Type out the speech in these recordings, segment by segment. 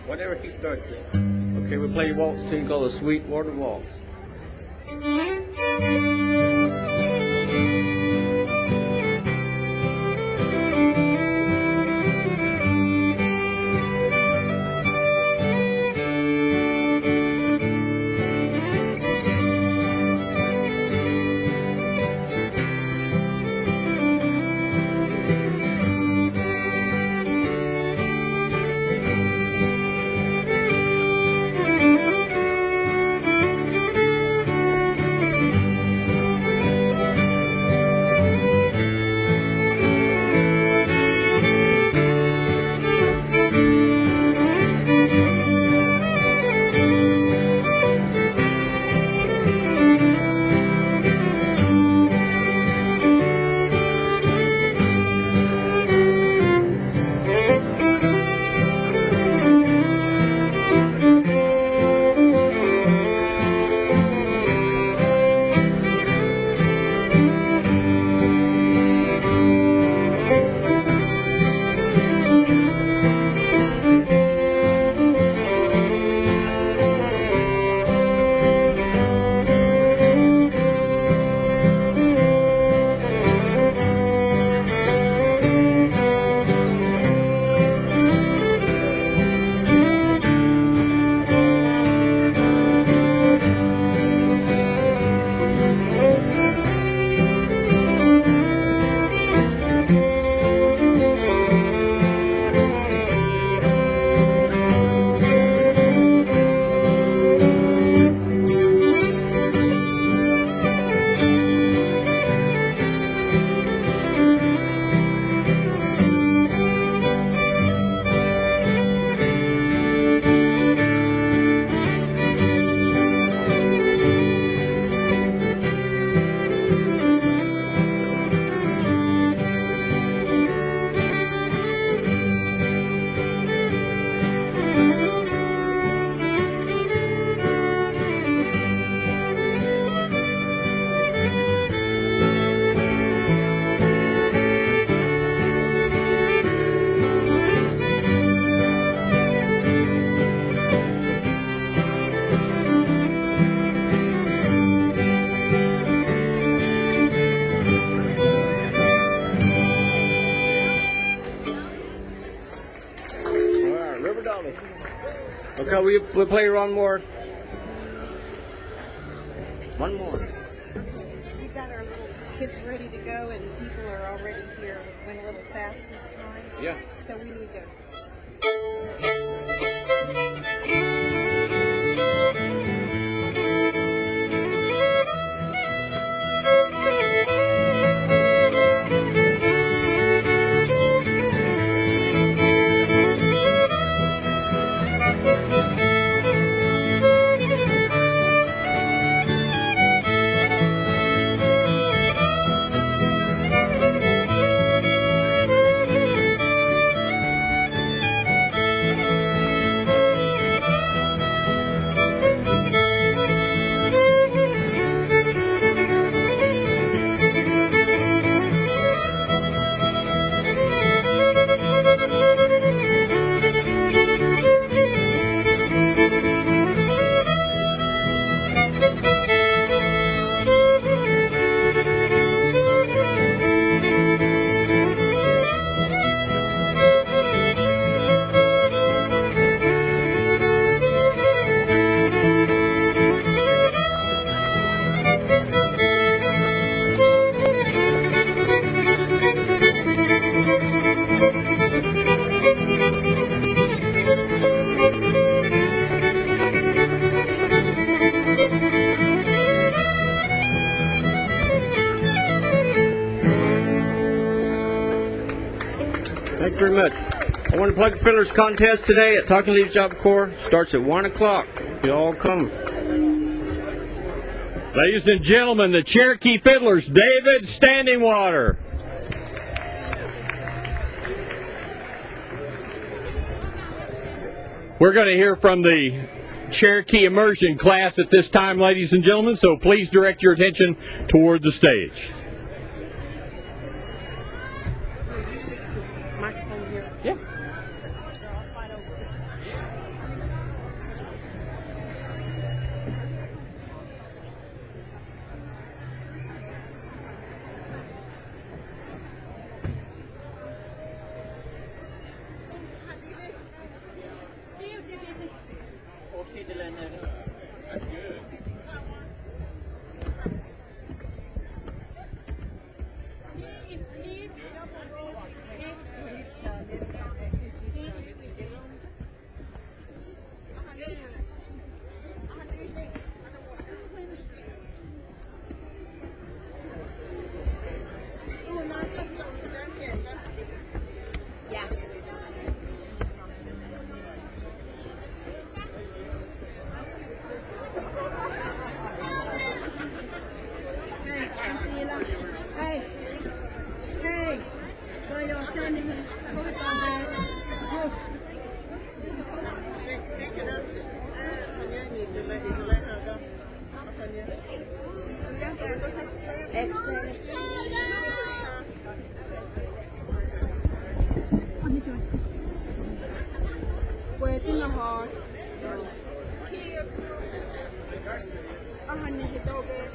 Whatever he starts with. Okay, we'll play a waltz tune called the Sweetwater Waltz. Okay, we'll play one more. One more. We've got our little kids ready to go, and people are already here. We went a little fast this time. Yeah. So we need to. Thank you very much. I want to plug the Fiddlers Contest today at Talking Leaves Job Corps. Starts at 1 o'clock. You all come. Ladies and gentlemen, the Cherokee Fiddlers, David Standingwater. We're going to hear from the Cherokee Immersion class at this time, ladies and gentlemen, so please direct your attention toward the stage. Fix this microphone in here. Yeah. I'll fight over it. Yeah. Hey, hey, for your son, hold on, guys. Waiting the hall. Honey, hit over.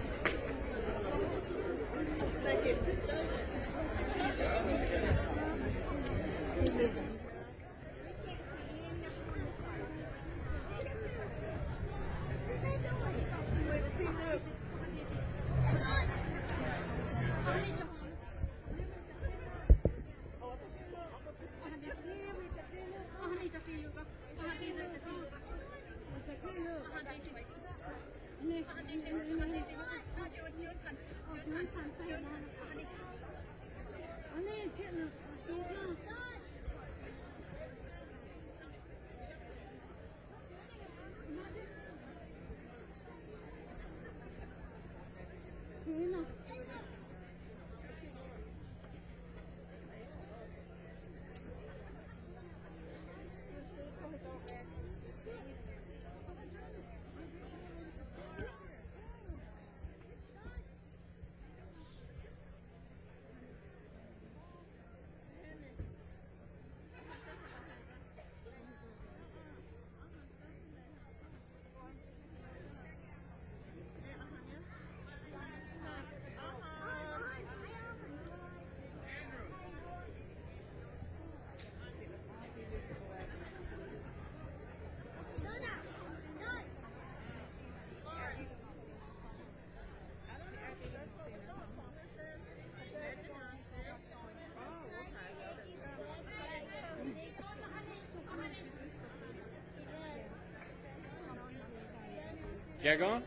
Yeah, go on.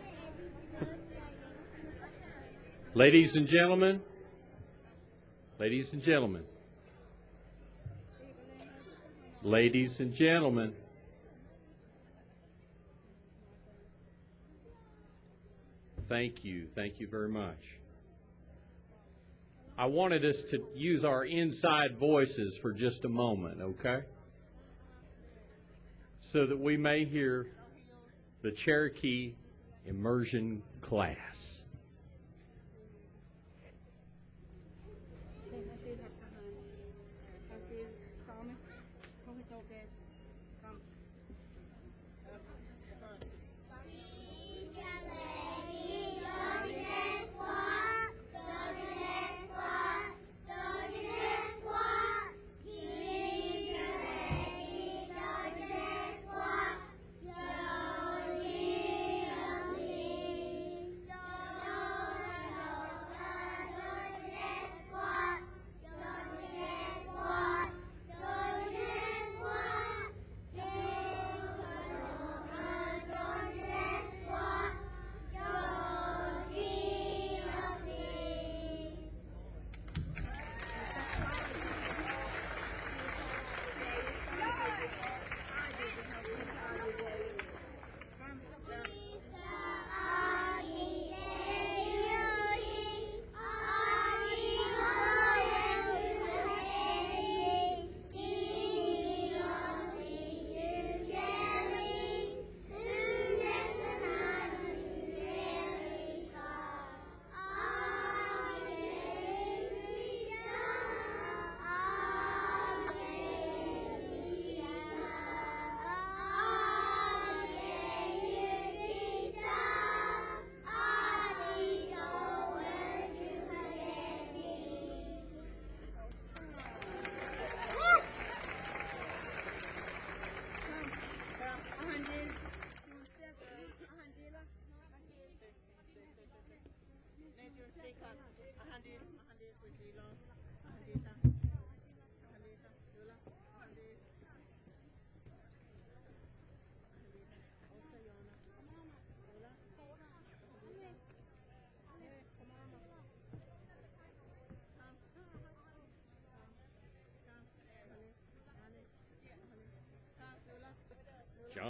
Ladies and gentlemen, ladies and gentlemen, ladies and gentlemen, thank you very much. I wanted us to use our inside voices for just a moment, okay? So that we may hear the Cherokee immersion class.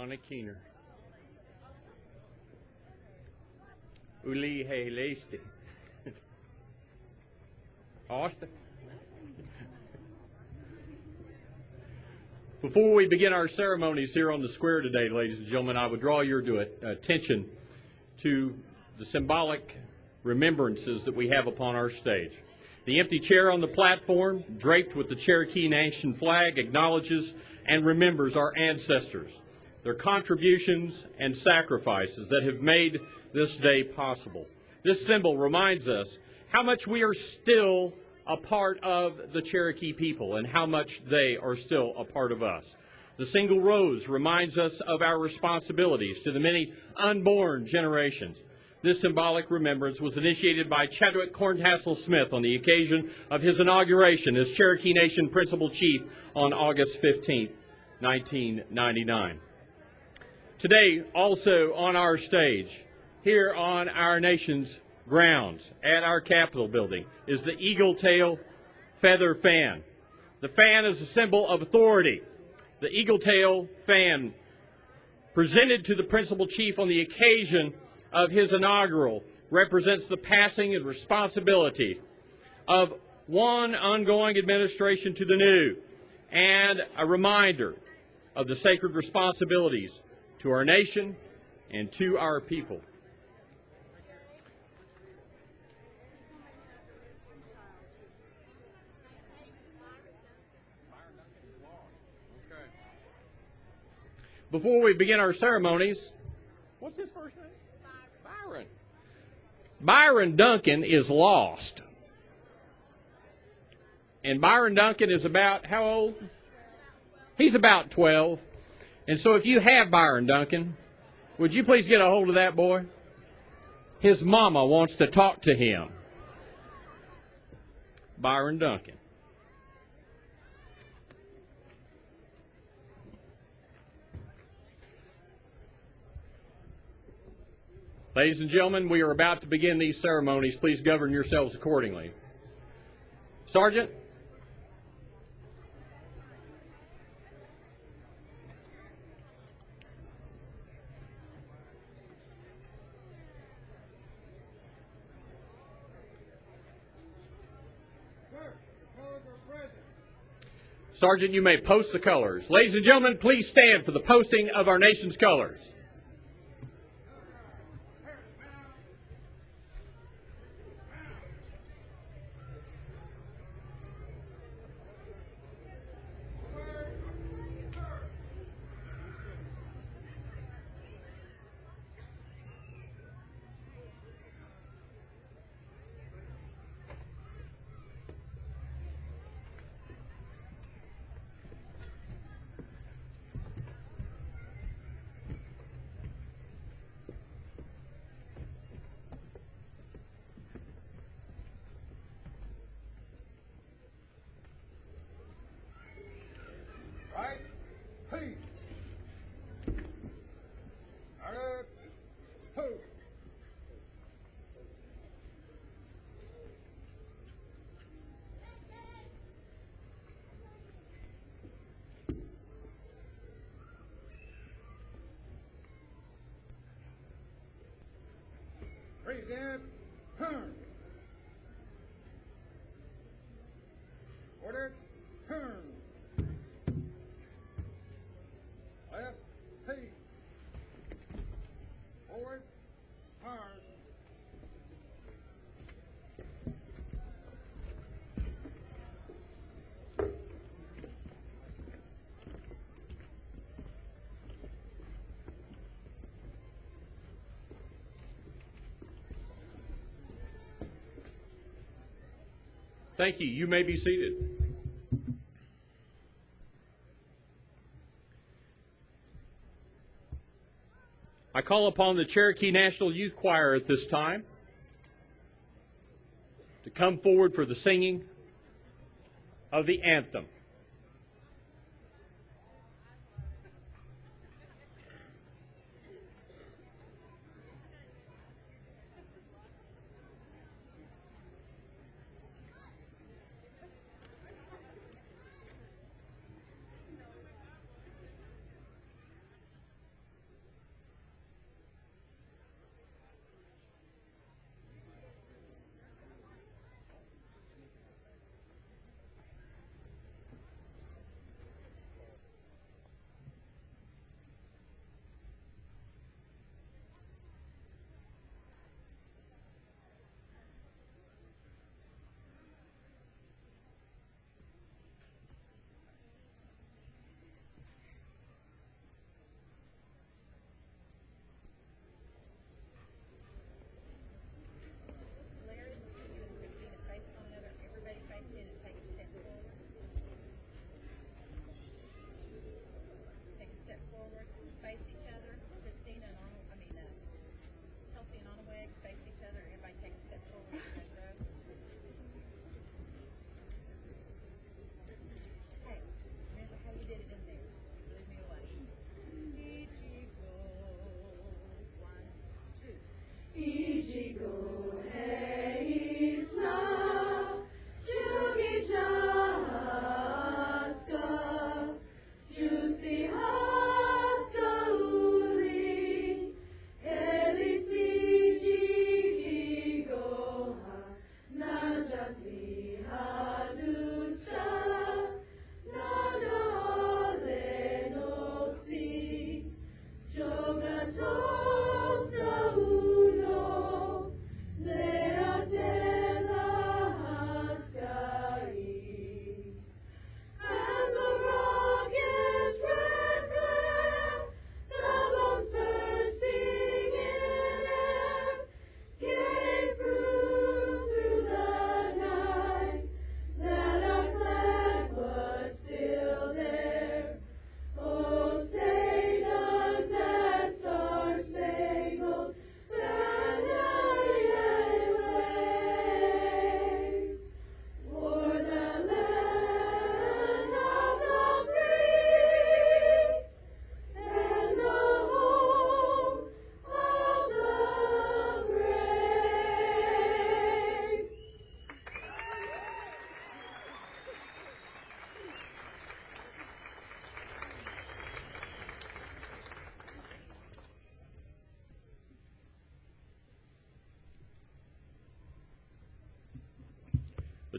Donna Keener. Uli he leiste. Austin. Before we begin our ceremonies here on the square today, ladies and gentlemen, I would draw your attention to the symbolic remembrances that we have upon our stage. The empty chair on the platform, draped with the Cherokee Nation flag, acknowledges and remembers our ancestors, their contributions and sacrifices that have made this day possible. This symbol reminds us how much we are still a part of the Cherokee people and how much they are still a part of us. The single rose reminds us of our responsibilities to the many unborn generations. This symbolic remembrance was initiated by Chadwick Corntassel Smith on the occasion of his inauguration as Cherokee Nation Principal Chief on August 15, 1999. Today, also on our stage, here on our nation's grounds at our Capitol building, is the Eagle Tail Feather Fan. The fan is a symbol of authority. The Eagle Tail fan, presented to the Principal Chief on the occasion of his inaugural, represents the passing and responsibility of one ongoing administration to the new, and a reminder of the sacred responsibilities to our nation and to our people. Before we begin our ceremonies, what's his first name? Byron. Byron Duncan is lost. And Byron Duncan is about, how old? He's about 12. And so if you have Byron Duncan, would you please get a hold of that boy? His mama wants to talk to him. Byron Duncan. Ladies and gentlemen, we are about to begin these ceremonies. Please govern yourselves accordingly. Sergeant. Sergeant, you may post the colors. Ladies and gentlemen, please stand for the posting of our nation's colors. Present, turn. Order, turn. Left, feet. Forward, turn. Thank you. You may be seated. I call upon the Cherokee National Youth Choir at this time to come forward for the singing of the anthem.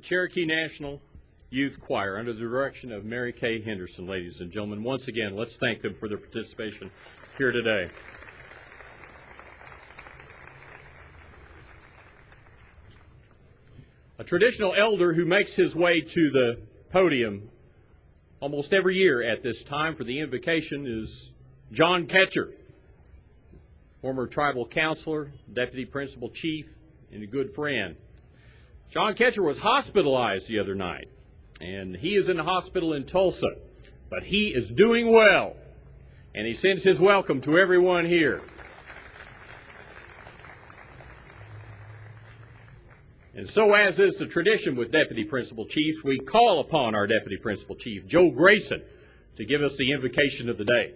Cherokee National Youth Choir under the direction of Mary Kay Henderson, ladies and gentlemen. Once again, let's thank them for their participation here today. A traditional elder who makes his way to the podium almost every year at this time for the invocation is John Ketcher, former tribal counselor, deputy principal chief, and a good friend. John Ketcher was hospitalized the other night, and he is in the hospital in Tulsa, but he is doing well, and he sends his welcome to everyone here. And so, as is the tradition with deputy principal chiefs, we call upon our deputy principal chief, Joe Grayson, to give us the invocation of the day.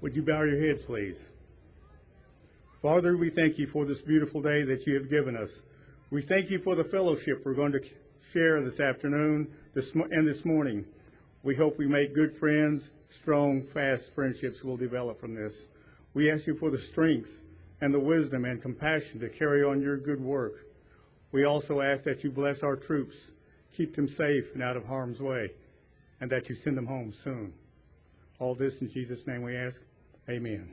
Would you bow your heads, please? Father, we thank you for this beautiful day that you have given us. We thank you for the fellowship we're going to share this afternoon and this morning. We hope we make good friends, strong, fast friendships will develop from this. We ask you for the strength and the wisdom and compassion to carry on your good work. We also ask that you bless our troops, keep them safe and out of harm's way, and that you send them home soon. All this in Jesus' name we ask. Amen.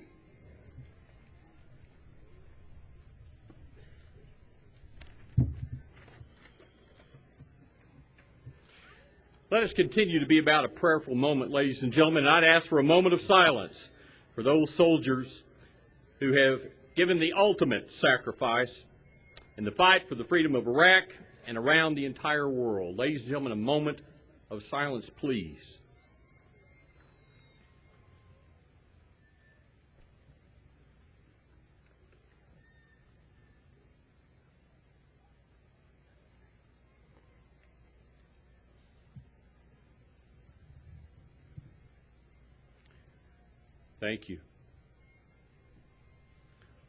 Let us continue to be about a prayerful moment, ladies and gentlemen, and I'd ask for a moment of silence for those soldiers who have given the ultimate sacrifice in the fight for the freedom of Iraq and around the entire world. Ladies and gentlemen, a moment of silence, please. Thank you.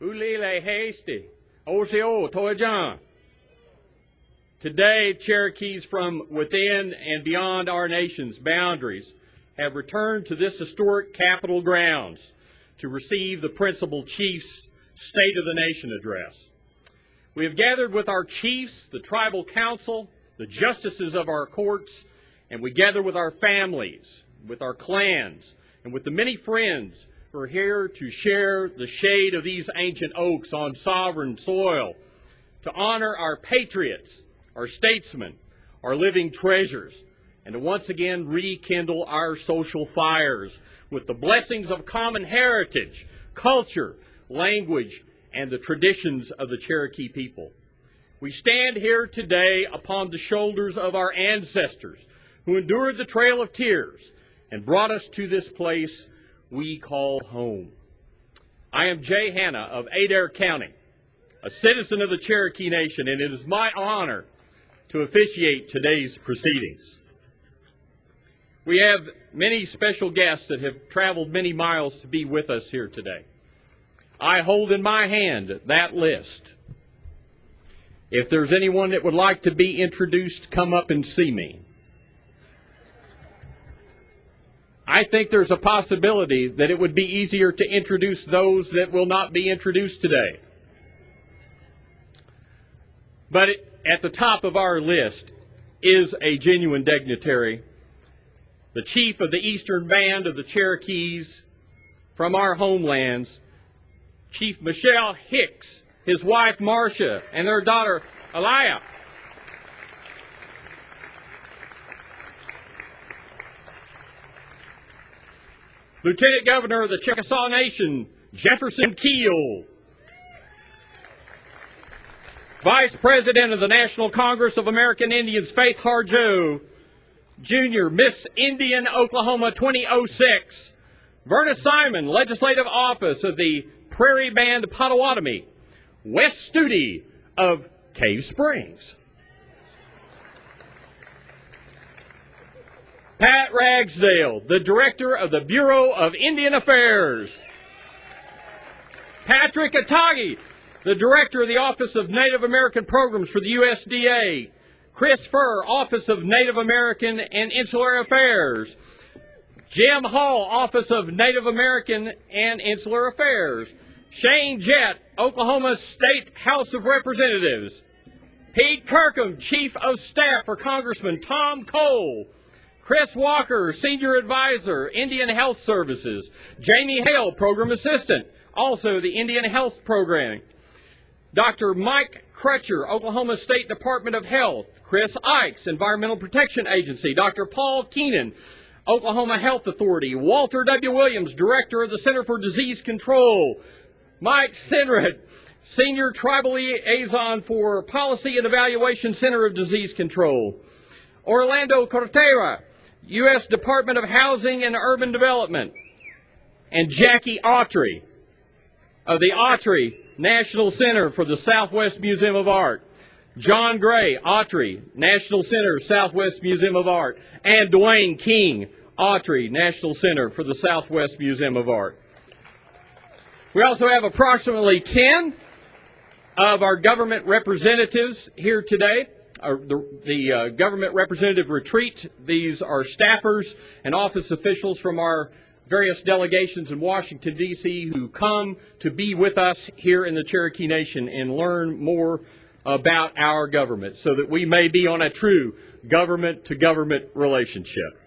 Ulile hasty. Oseo Toyajan. Today, Cherokees from within and beyond our nation's boundaries have returned to this historic Capitol grounds to receive the Principal Chief's State of the Nation address. We have gathered with our chiefs, the tribal council, the justices of our courts, and we gather with our families, with our clans, and with the many friends who are here to share the shade of these ancient oaks on sovereign soil, to honor our patriots, our statesmen, our living treasures, and to once again rekindle our social fires with the blessings of common heritage, culture, language, and the traditions of the Cherokee people. We stand here today upon the shoulders of our ancestors who endured the Trail of Tears and brought us to this place we call home. I am Jay Hanna of Adair County, a citizen of the Cherokee Nation, and it is my honor to officiate today's proceedings. We have many special guests that have traveled many miles to be with us here today. I hold in my hand that list. If there's anyone that would like to be introduced, come up and see me. I think there's a possibility that it would be easier to introduce those that will not be introduced today. But at the top of our list is a genuine dignitary, the chief of the Eastern Band of the Cherokees from our homelands, Chief Michelle Hicks, his wife Marcia, and their daughter Aliyah. Lieutenant Governor of the Chickasaw Nation, Jefferson Keel. Vice President of the National Congress of American Indians, Faith Harjo. Junior, Miss Indian, Oklahoma 2006. Verna Simon, Legislative Office of the Prairie Band Potawatomi. Wes Studi of Cave Springs. Pat Ragsdale, the Director of the Bureau of Indian Affairs. Patrick Atagi, the Director of the Office of Native American Programs for the USDA. Chris Furr, Office of Native American and Insular Affairs. Jim Hall, Office of Native American and Insular Affairs. Shane Jett, Oklahoma State House of Representatives. Pete Kirkham, Chief of Staff for Congressman Tom Cole. Chris Walker, Senior Advisor, Indian Health Services. Jamie Hale, Program Assistant, also the Indian Health Program. Dr. Mike Crutcher, Oklahoma State Department of Health. Chris Ikes, Environmental Protection Agency. Dr. Paul Keenan, Oklahoma Health Authority. Walter W. Williams, Director of the Center for Disease Control. Mike Sinrad, Senior Tribal Liaison for Policy and Evaluation Center of Disease Control. Orlando Cortera, U.S. Department of Housing and Urban Development. And Jackie Autry of the Autry National Center for the Southwest Museum of Art. John Gray, Autry, National Center, Southwest Museum of Art. And Dwayne King, Autry, National Center for the Southwest Museum of Art. We also have approximately 10 of our government representatives here today. The government representative retreat. These are staffers and office officials from our various delegations in Washington, D.C. who come to be with us here in the Cherokee Nation and learn more about our government so that we may be on a true government-to-government relationship.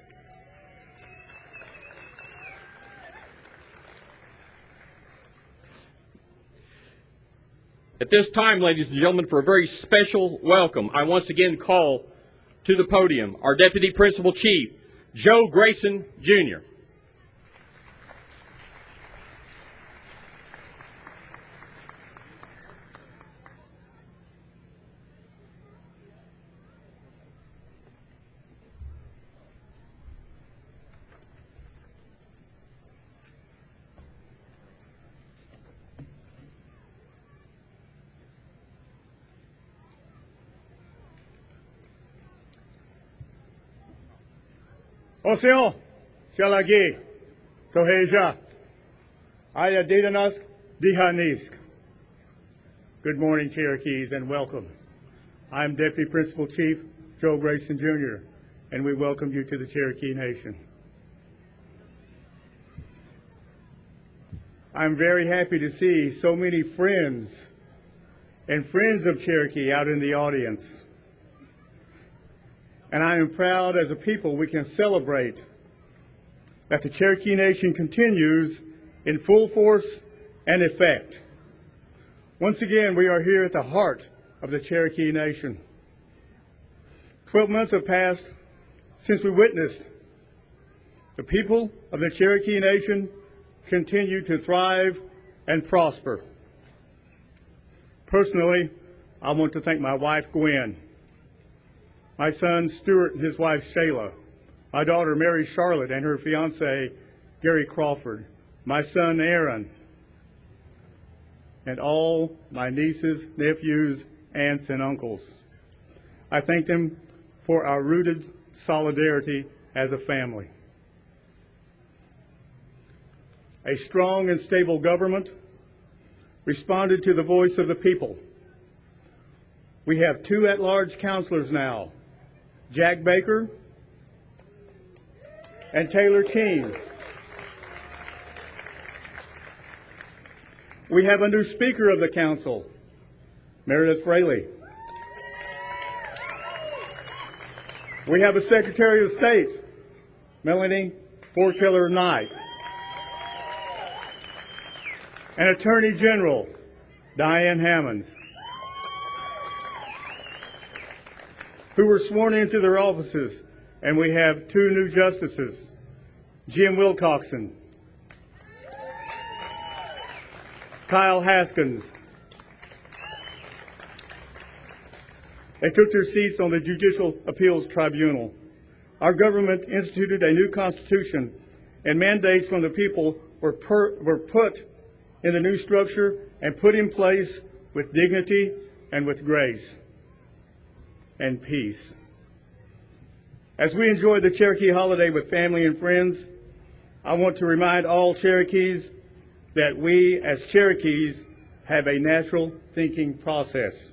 At this time, ladies and gentlemen, for a very special welcome, I once again call to the podium our Deputy Principal Chief, Joe Grayson, Jr. Oseon, Shalagi, Toheja, Aya Didanask, Dihanisk. Good morning, Cherokees, and welcome. I'm Deputy Principal Chief Joe Grayson, Jr., and we welcome you to the Cherokee Nation. I'm very happy to see so many friends and friends of Cherokee out in the audience. And I am proud as a people we can celebrate that the Cherokee Nation continues in full force and effect. Once again, we are here at the heart of the Cherokee Nation. 12 months have passed since we witnessed the people of the Cherokee Nation continue to thrive and prosper. Personally, I want to thank my wife, Gwen, my son, Stuart, and his wife, Shayla, my daughter, Mary Charlotte, and her fiance, Gary Crawford, my son, Aaron, and all my nieces, nephews, aunts, and uncles. I thank them for our rooted solidarity as a family. A strong and stable government responded to the voice of the people. We have 2 at-large counselors now, Jack Baker and Taylor King. We have a new Speaker of the Council, Meredith Fraley. We have a Secretary of State, Melanie Forkiller Knight. An Attorney General, Diane Hammonds, who were sworn into their offices, and we have 2 new justices, Jim Wilcoxon, Kyle Haskins. They took their seats on the Judicial Appeals Tribunal. Our government instituted a new constitution, and mandates from the people were put in the new structure and put in place with dignity and with grace and peace. As we enjoy the Cherokee holiday with family and friends, I want to remind all Cherokees that we as Cherokees have a natural thinking process.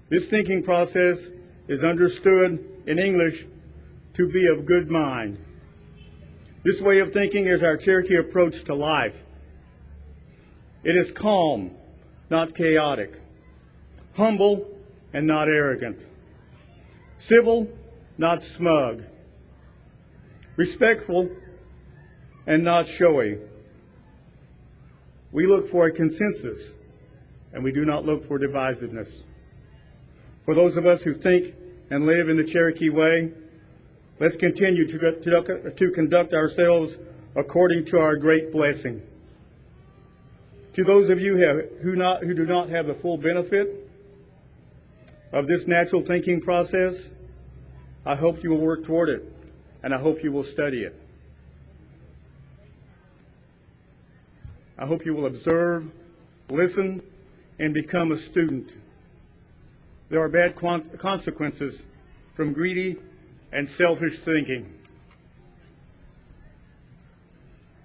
This thinking process is understood in English to be of good mind. This way of thinking is our Cherokee approach to life. It is calm, not chaotic, humble and not arrogant, civil, not smug, respectful and not showy. We look for a consensus, and we do not look for divisiveness. For those of us who think and live in the Cherokee way, let's continue to conduct ourselves according to our great blessing. To those of you who do not have the full benefit of this natural thinking process, I hope you will work toward it, and I hope you will study it. I hope you will observe, listen, and become a student. There are bad consequences from greedy and selfish thinking.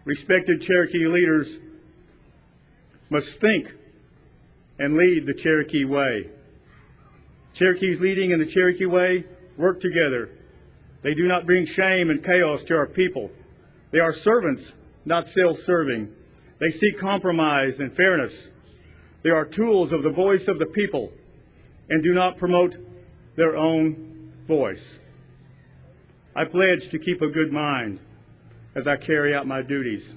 Respected Cherokee leaders must think and lead the Cherokee way. Cherokees leading in the Cherokee way work together. They do not bring shame and chaos to our people. They are servants, not self-serving. They seek compromise and fairness. They are tools of the voice of the people and do not promote their own voice. I pledge to keep a good mind as I carry out my duties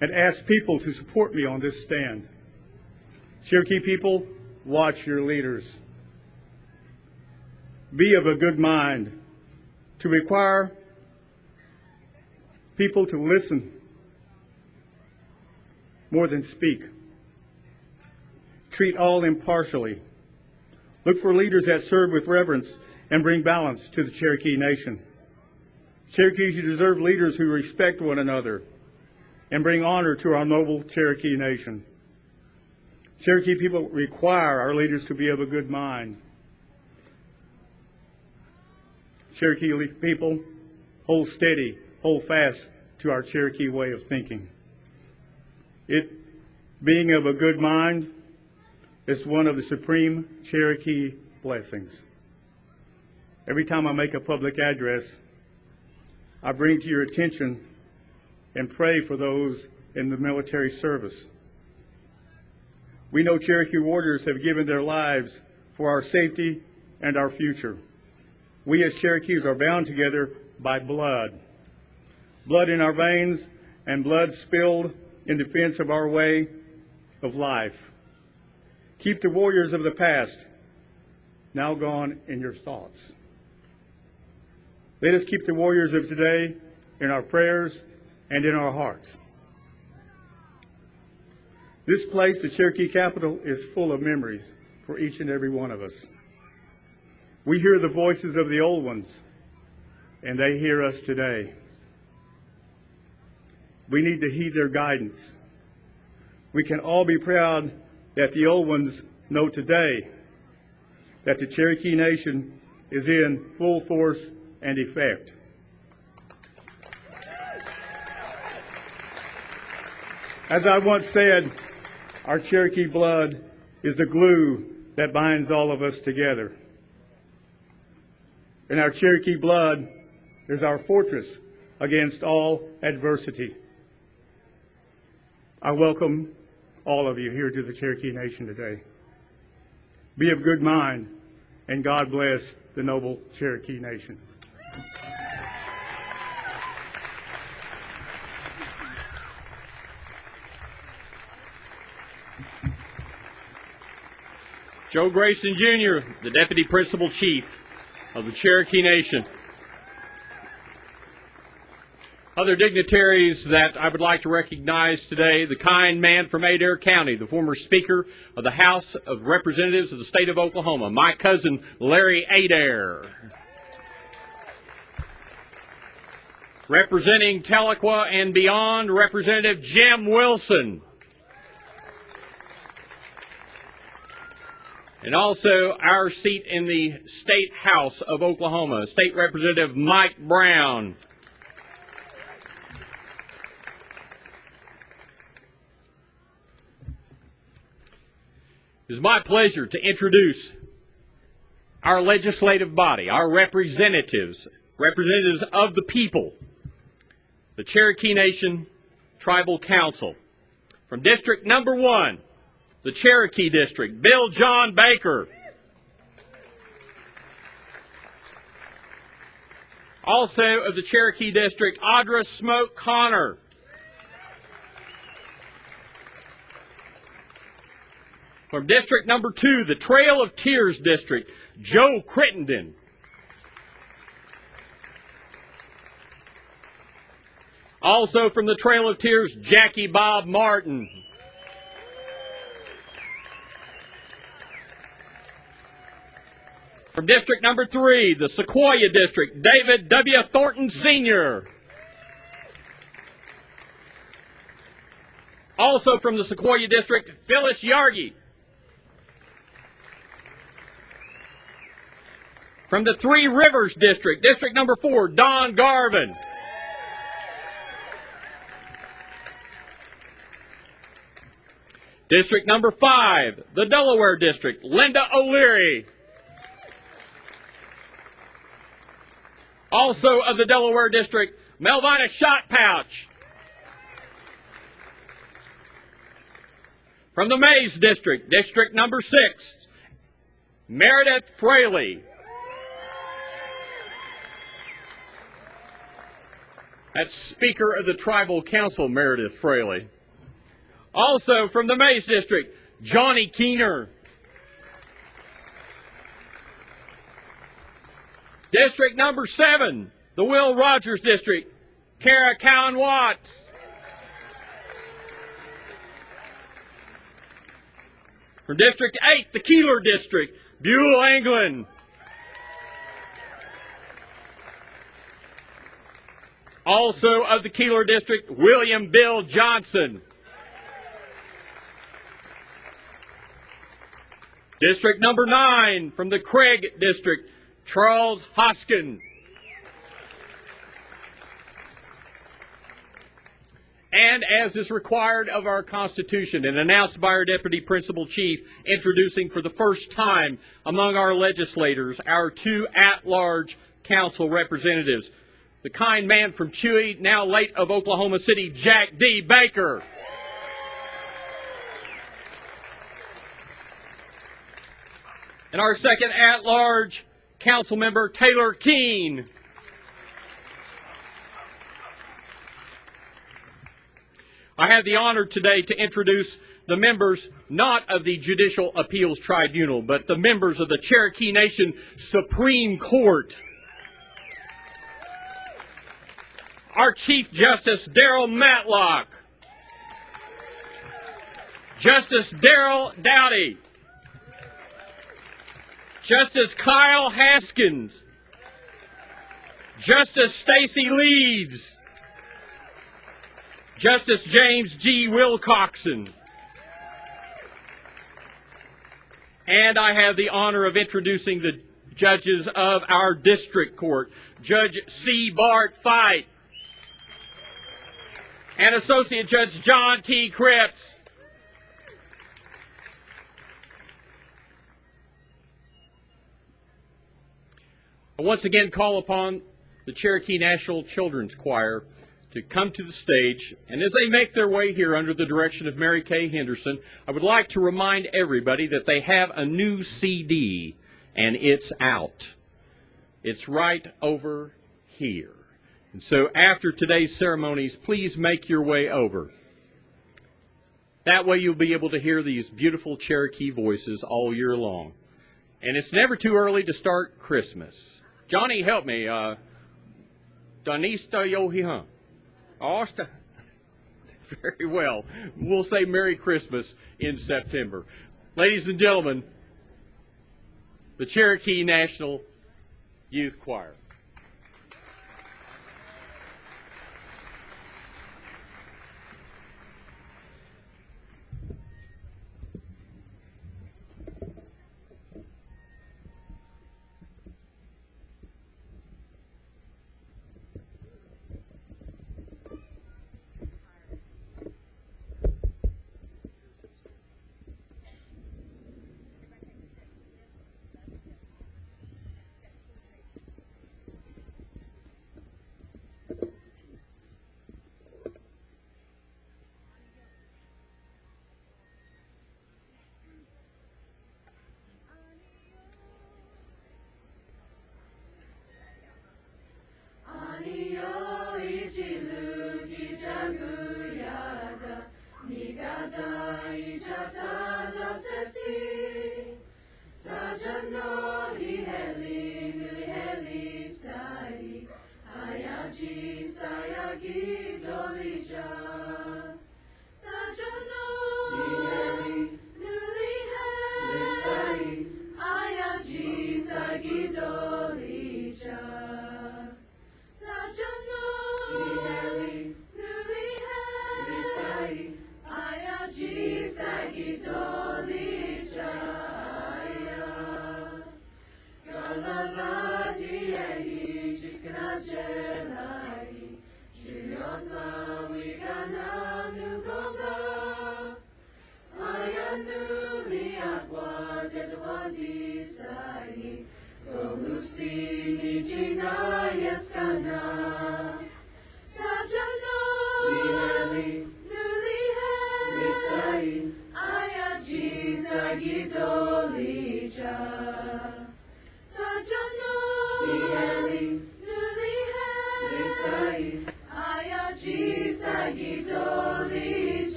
and ask people to support me on this stand. Cherokee people, watch your leaders. Be of a good mind to require people to listen more than speak. Treat all impartially. Look for leaders that serve with reverence and bring balance to the Cherokee Nation. Cherokees, you deserve leaders who respect one another and bring honor to our noble Cherokee Nation. Cherokee people require our leaders to be of a good mind. Cherokee people, hold steady, hold fast to our Cherokee way of thinking. It being of a good mind is one of the supreme Cherokee blessings. Every time I make a public address, I bring to your attention and pray for those in the military service. We know Cherokee warriors have given their lives for our safety and our future. We as Cherokees are bound together by blood. Blood in our veins and blood spilled in defense of our way of life. Keep the warriors of the past, now gone, in your thoughts. Let us keep the warriors of today in our prayers and in our hearts. This place, the Cherokee capital, is full of memories for each and every one of us. We hear the voices of the old ones, and they hear us today. We need to heed their guidance. We can all be proud that the old ones know today that the Cherokee Nation is in full force and effect. As I once said, our Cherokee blood is the glue that binds all of us together. In our Cherokee blood is our fortress against all adversity. I welcome all of you here to the Cherokee Nation today. Be of good mind, and God bless the noble Cherokee Nation. Joe Grayson, Jr., the Deputy Principal Chief of the Cherokee Nation. Other dignitaries that I would like to recognize today: the kind man from Adair County, the former Speaker of the House of Representatives of the state of Oklahoma, my cousin Larry Adair. Representing Tahlequah and beyond, Representative Jim Wilson. And also our seat in the State House of Oklahoma, State Representative Mike Brown. It is my pleasure to introduce our legislative body, our representatives of the people, the Cherokee Nation Tribal Council. From District Number 1, the Cherokee District, Bill John Baker. Also of the Cherokee District, Audra Smoke Connor. From District Number 2, the Trail of Tears District, Joe Crittenden. Also from the Trail of Tears, Jackie Bob Martin. From District Number 3, the Sequoia District, David W. Thornton Sr. Also from the Sequoia District, Phyllis Yargi. From the Three Rivers District, District Number 4, Don Garvin. District Number 5, the Delaware District, Linda O'Leary. Also of the Delaware District, Melvina Shotpouch. From the Mays District, District Number 6, Meredith Fraley. That's Speaker of the Tribal Council, Meredith Fraley. Also from the Mays District, Johnny Keener. District Number 7, the Will Rogers District, Kara Cowan Watts. From District 8, the Keeler District, Buell Anglin. Also of the Keeler District, William Bill Johnson. District Number 9, from the Craig District, Charles Hoskin. And as is required of our Constitution and announced by our Deputy Principal Chief, introducing for the first time among our legislators our two at-large council representatives, the kind man from Chewy, now late of Oklahoma City, Jack D. Baker. And our second at-large council member, Taylor Keene. I have the honor today to introduce the members, not of the Judicial Appeals Tribunal, but the members of the Cherokee Nation Supreme Court. Our Chief Justice, Darrell Matlock. Justice Darrell Dowdy. Justice Kyle Haskins. Justice Stacy Leeds. Justice James G. Wilcoxon. And I have the honor of introducing the judges of our district court, Judge C. Bart Fight and Associate Judge John T. Cripps. I once again call upon the Cherokee National Children's Choir to come to the stage, and as they make their way here under the direction of Mary Kay Henderson, I would like to remind everybody that they have a new CD, and it's out. It's right over here. And so after today's ceremonies, please make your way over. That way you'll be able to hear these beautiful Cherokee voices all year long. And it's never too early to start Christmas. Johnny, help me. Danista Yohihan. Asta. Very well. We'll say Merry Christmas in September. Ladies and gentlemen, the Cherokee National Youth Choir.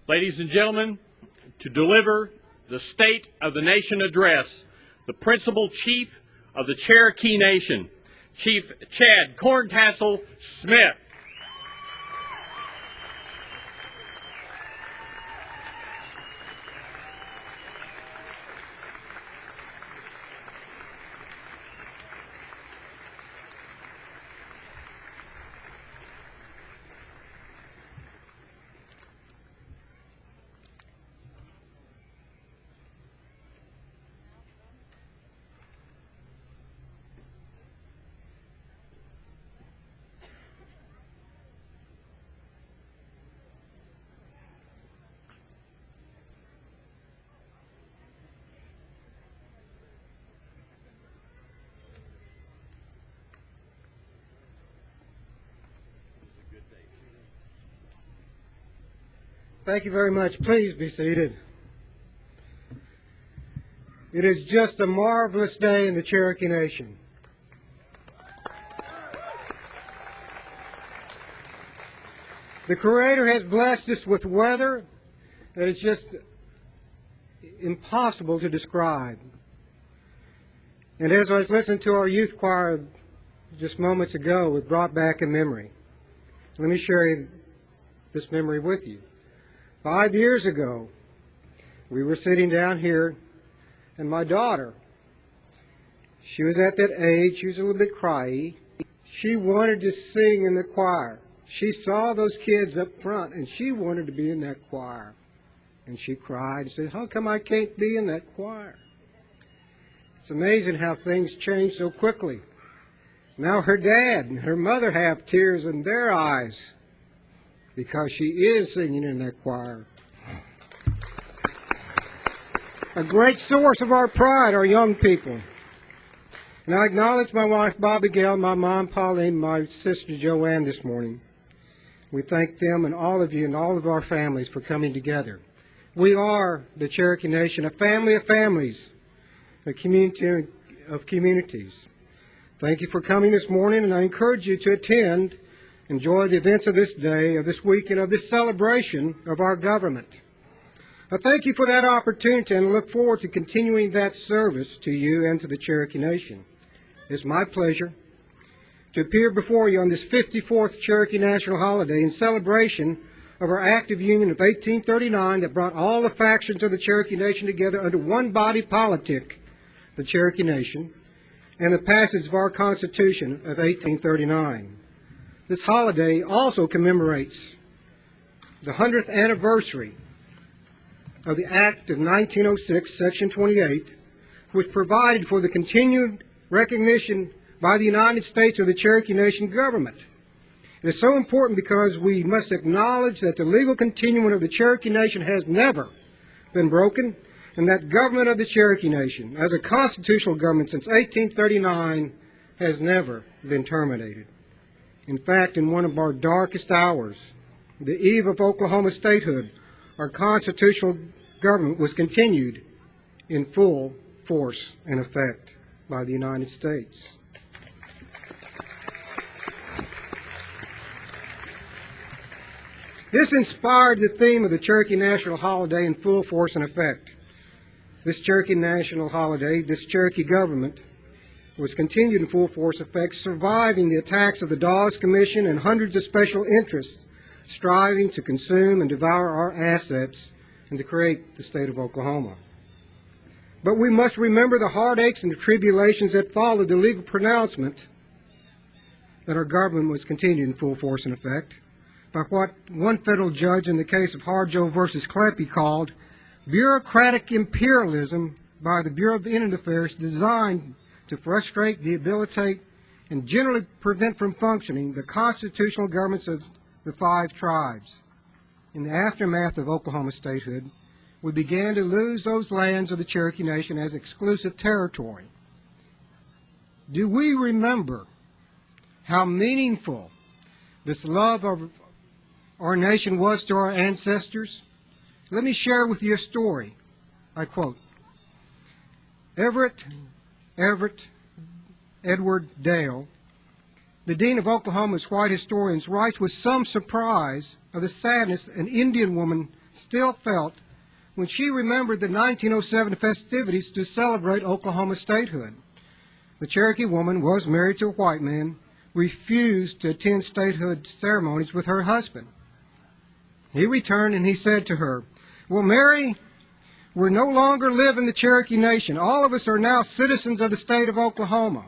Ladies and gentlemen, to deliver the State of the Nation address, the principal chief of the Cherokee Nation, Chief Chad Corntassel Smith. Thank you very much. Please be seated. It is just a marvelous day in the Cherokee Nation. The Creator has blessed us with weather that is just impossible to describe. And as I was listening to our youth choir just moments ago, it brought back a memory. Let me share this memory with you. 5 years ago, we were sitting down here, and my daughter, she was at that age, she was a little bit cryy. She wanted to sing in the choir. She saw those kids up front, and she wanted to be in that choir. And she cried and said, "How come I can't be in that choir?" It's amazing how things change so quickly. Now her dad and her mother have tears in their eyes because she is singing in that choir. A great source of our pride are young people. And I acknowledge my wife, Bobby Gale, my mom, Pauline, my sister, Joanne, this morning. We thank them and all of you and all of our families for coming together. We are the Cherokee Nation, a family of families, a community of communities. Thank you for coming this morning, and I encourage you to attend, enjoy the events of this day, of this week, and of this celebration of our government. I thank you for that opportunity and look forward to continuing that service to you and to the Cherokee Nation. It's my pleasure to appear before you on this 54th Cherokee National Holiday in celebration of our Act of Union of 1839 that brought all the factions of the Cherokee Nation together under one body politic, the Cherokee Nation, and the passage of our Constitution of 1839. This holiday also commemorates the 100th anniversary of the Act of 1906, Section 28, which provided for the continued recognition by the United States of the Cherokee Nation government. It is so important because we must acknowledge that the legal continuum of the Cherokee Nation has never been broken, and that government of the Cherokee Nation, as a constitutional government since 1839, has never been terminated. In fact, in one of our darkest hours, the eve of Oklahoma statehood, our constitutional government was continued in full force and effect by the United States. This inspired the theme of the Cherokee National Holiday in full force and effect. This Cherokee National Holiday, this Cherokee government, was continued in full force effect, surviving the attacks of the Dawes Commission and hundreds of special interests striving to consume and devour our assets and to create the state of Oklahoma. But we must remember the heartaches and the tribulations that followed the legal pronouncement that our government was continued in full force and effect by what one federal judge in the case of Harjo versus Kleppe called bureaucratic imperialism by the Bureau of Indian Affairs designed to frustrate, debilitate, and generally prevent from functioning the constitutional governments of the 5 tribes. In the aftermath of Oklahoma statehood, we began to lose those lands of the Cherokee Nation as exclusive territory. Do we remember how meaningful this love of our nation was to our ancestors? Let me share with you a story. I quote, Edward Dale, the Dean of Oklahoma's White Historians, writes with some surprise of the sadness an Indian woman still felt when she remembered the 1907 festivities to celebrate Oklahoma statehood. The Cherokee woman was married to a white man, refused to attend statehood ceremonies with her husband. He returned and he said to her, "Well, Mary, we no longer live in the Cherokee Nation. All of us are now citizens of the state of Oklahoma."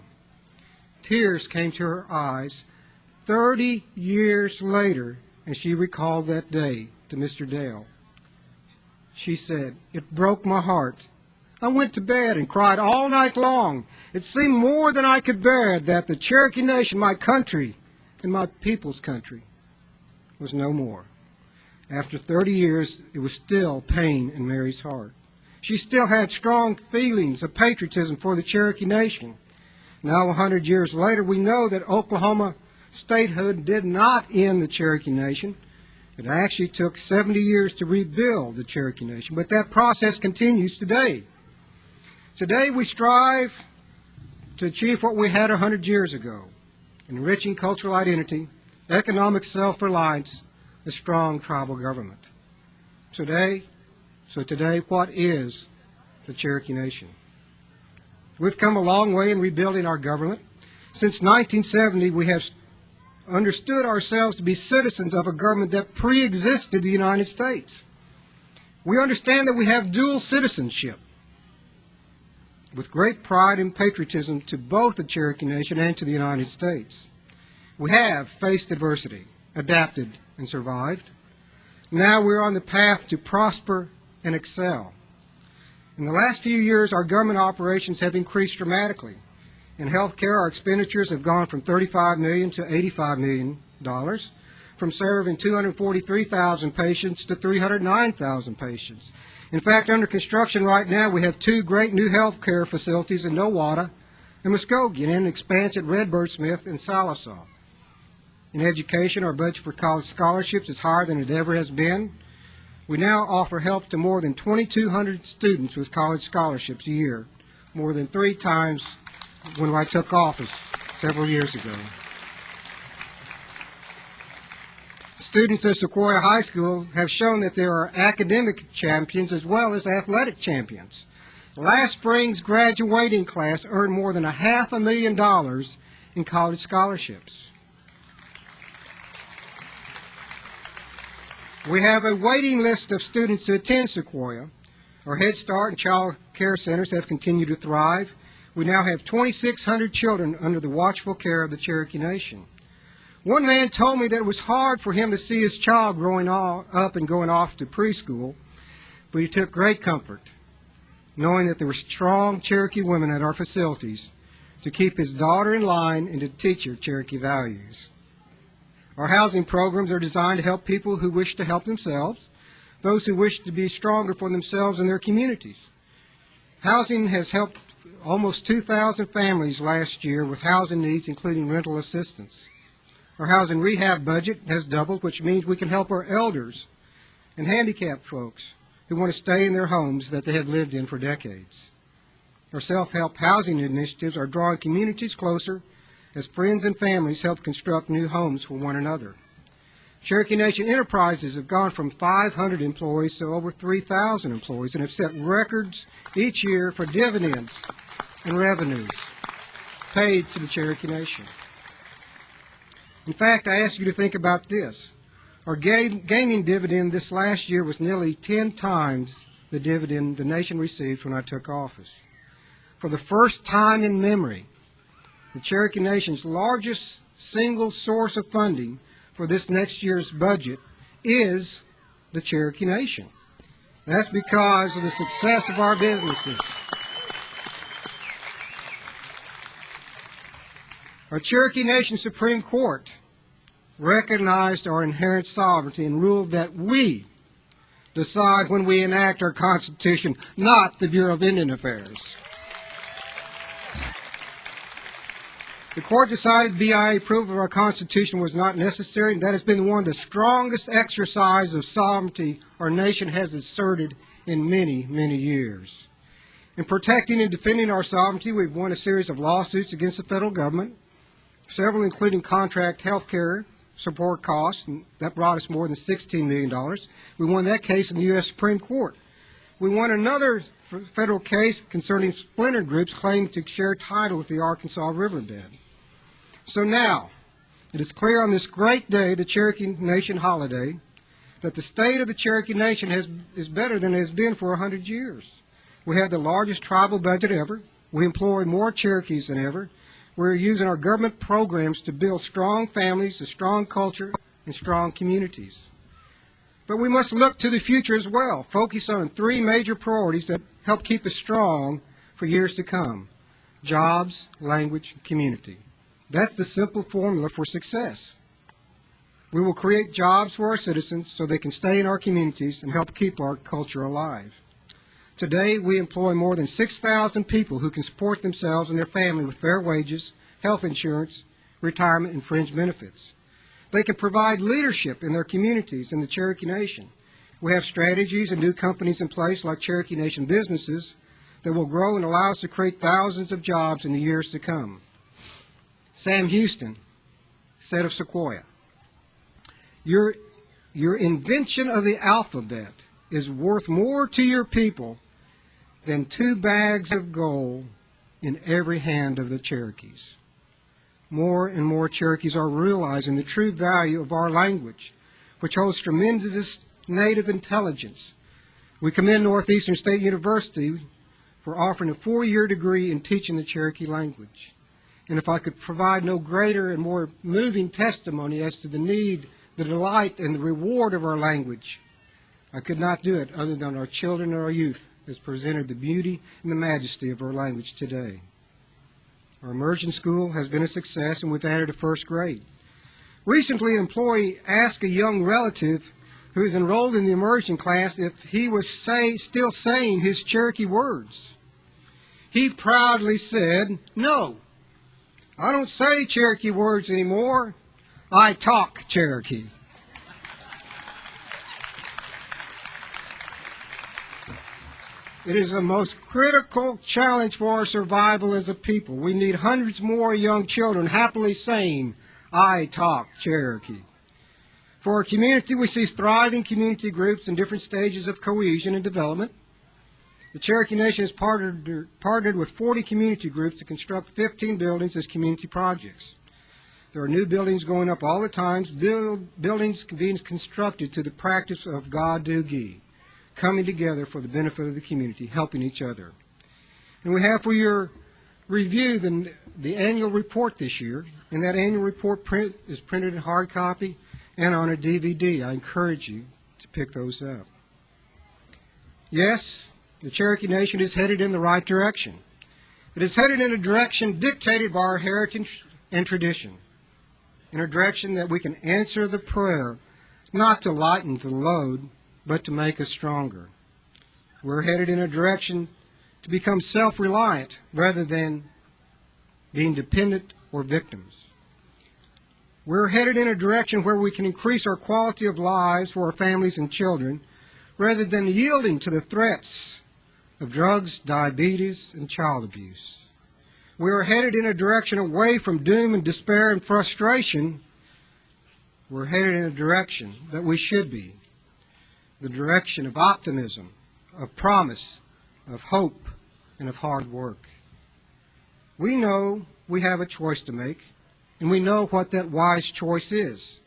Tears came to her eyes 30 years later as she recalled that day to Mr. Dale. She said, "It broke my heart. I went to bed and cried all night long. It seemed more than I could bear that the Cherokee Nation, my country and my people's country, was no more." After 30 years, it was still pain in Mary's heart. She still had strong feelings of patriotism for the Cherokee Nation. Now, 100 years later, we know that Oklahoma statehood did not end the Cherokee Nation. It actually took 70 years to rebuild the Cherokee Nation, but that process continues today. Today, we strive to achieve what we had 100 years ago: enriching cultural identity, economic self-reliance, a strong tribal government. Today, what is the Cherokee Nation? We've come a long way in rebuilding our government. Since 1970, we have understood ourselves to be citizens of a government that pre-existed the United States. We understand that we have dual citizenship, with great pride and patriotism to both the Cherokee Nation and to the United States. We have faced adversity, adapted, and survived. Now we're on the path to prosper and excel. In the last few years, our government operations have increased dramatically. In health care, our expenditures have gone from $35 million to $85 million, from serving 243,000 patients to 309,000 patients. In fact, under construction right now, we have 2 great new health care facilities in Nowata and Muskogee, and an expansion at Redbird Smith and Salisaw. In education, our budget for college scholarships is higher than it ever has been. We now offer help to more than 2,200 students with college scholarships a year, more than 3 times when I took office several years ago. Students at Sequoia High School have shown that there are academic champions as well as athletic champions. Last spring's graduating class earned more than $500,000 in college scholarships. We have a waiting list of students to attend Sequoia. Our Head Start and Child Care Centers have continued to thrive. We now have 2,600 children under the watchful care of the Cherokee Nation. One man told me that it was hard for him to see his child growing up and going off to preschool, but he took great comfort knowing that there were strong Cherokee women at our facilities to keep his daughter in line and to teach her Cherokee values. Our housing programs are designed to help people who wish to help themselves, those who wish to be stronger for themselves and their communities. Housing has helped almost 2,000 families last year with housing needs, including rental assistance. Our housing rehab budget has doubled, which means we can help our elders and handicapped folks who want to stay in their homes that they have lived in for decades. Our self-help housing initiatives are drawing communities closer as friends and families help construct new homes for one another. Cherokee Nation Enterprises have gone from 500 employees to over 3,000 employees and have set records each year for dividends and revenues paid to the Cherokee Nation. In fact, I ask you to think about this. Our gaming dividend this last year was nearly 10 times the dividend the nation received when I took office. For the first time in memory, the Cherokee Nation's largest single source of funding for this next year's budget is the Cherokee Nation. That's because of the success of our businesses. Our Cherokee Nation Supreme Court recognized our inherent sovereignty and ruled that we decide when we enact our Constitution, not the Bureau of Indian Affairs. The court decided BIA approval of our Constitution was not necessary, and that has been one of the strongest exercises of sovereignty our nation has asserted in many, many years. In protecting and defending our sovereignty, we've won a series of lawsuits against the federal government, several including contract health care support costs, and that brought us more than $16 million. We won that case in the U.S. Supreme Court. We won another federal case concerning splinter groups claiming to share title with the Arkansas riverbed. So now, it is clear on this great day, the Cherokee Nation holiday, that the state of the Cherokee Nation is better than it has been for 100 years. We have the largest tribal budget ever. We employ more Cherokees than ever. We're using our government programs to build strong families, a strong culture, and strong communities. But we must look to the future as well, focus on 3 major priorities that help keep us strong for years to come: jobs, language, and community. That's the simple formula for success. We will create jobs for our citizens so they can stay in our communities and help keep our culture alive. Today, we employ more than 6,000 people who can support themselves and their family with fair wages, health insurance, retirement, and fringe benefits. They can provide leadership in their communities in the Cherokee Nation. We have strategies and new companies in place like Cherokee Nation businesses that will grow and allow us to create thousands of jobs in the years to come. Sam Houston said of Sequoia, your invention of the alphabet is worth more to your people than 2 bags of gold in every hand of the Cherokees. More and more Cherokees are realizing the true value of our language, which holds tremendous native intelligence. We commend Northeastern State University for offering a 4-year degree in teaching the Cherokee language. And if I could provide no greater and more moving testimony as to the need, the delight, and the reward of our language, I could not do it other than our children and our youth has presented the beauty and the majesty of our language today. Our immersion school has been a success, and we've added a 1st grade. Recently, an employee asked a young relative who is enrolled in the immersion class if he was still saying his Cherokee words. He proudly said, "No, I don't say Cherokee words anymore. I talk Cherokee." It is the most critical challenge for our survival as a people. We need hundreds more young children happily saying, "I talk Cherokee." For our community, we see thriving community groups in different stages of cohesion and development. The Cherokee Nation has partnered with 40 community groups to construct 15 buildings as community projects. There are new buildings going up all the time, buildings being constructed to the practice of Gadugi, coming together for the benefit of the community, helping each other. And we have for your review the annual report this year, and that annual report is printed in hard copy and on a DVD. I encourage you to pick those up. Yes, the Cherokee Nation is headed in the right direction. It is headed in a direction dictated by our heritage and tradition, in a direction that we can answer the prayer not to lighten the load, but to make us stronger. We're headed in a direction to become self-reliant rather than being dependent or victims. We're headed in a direction where we can increase our quality of lives for our families and children rather than yielding to the threats of drugs, diabetes, and child abuse. We are headed in a direction away from doom and despair and frustration. We're headed in a direction that we should be, the direction of optimism, of promise, of hope, and of hard work. We know we have a choice to make, and we know what that wise choice is.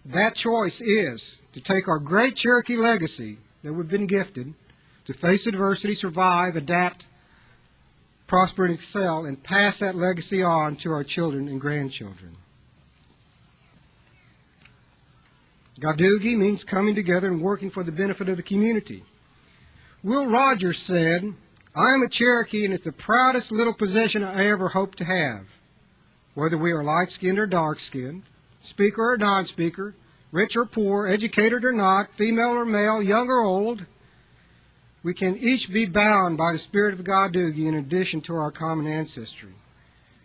That choice is to take our great Cherokee legacy that we've been gifted, to face adversity, survive, adapt, prosper, and excel, and pass that legacy on to our children and grandchildren. Gadugi means coming together and working for the benefit of the community. Will Rogers said, "I am a Cherokee, and it's the proudest little possession I ever hope to have. Whether we are light-skinned or dark-skinned, speaker or non-speaker, rich or poor, educated or not, female or male, young or old, we can each be bound by the spirit of Gadugi in addition to our common ancestry.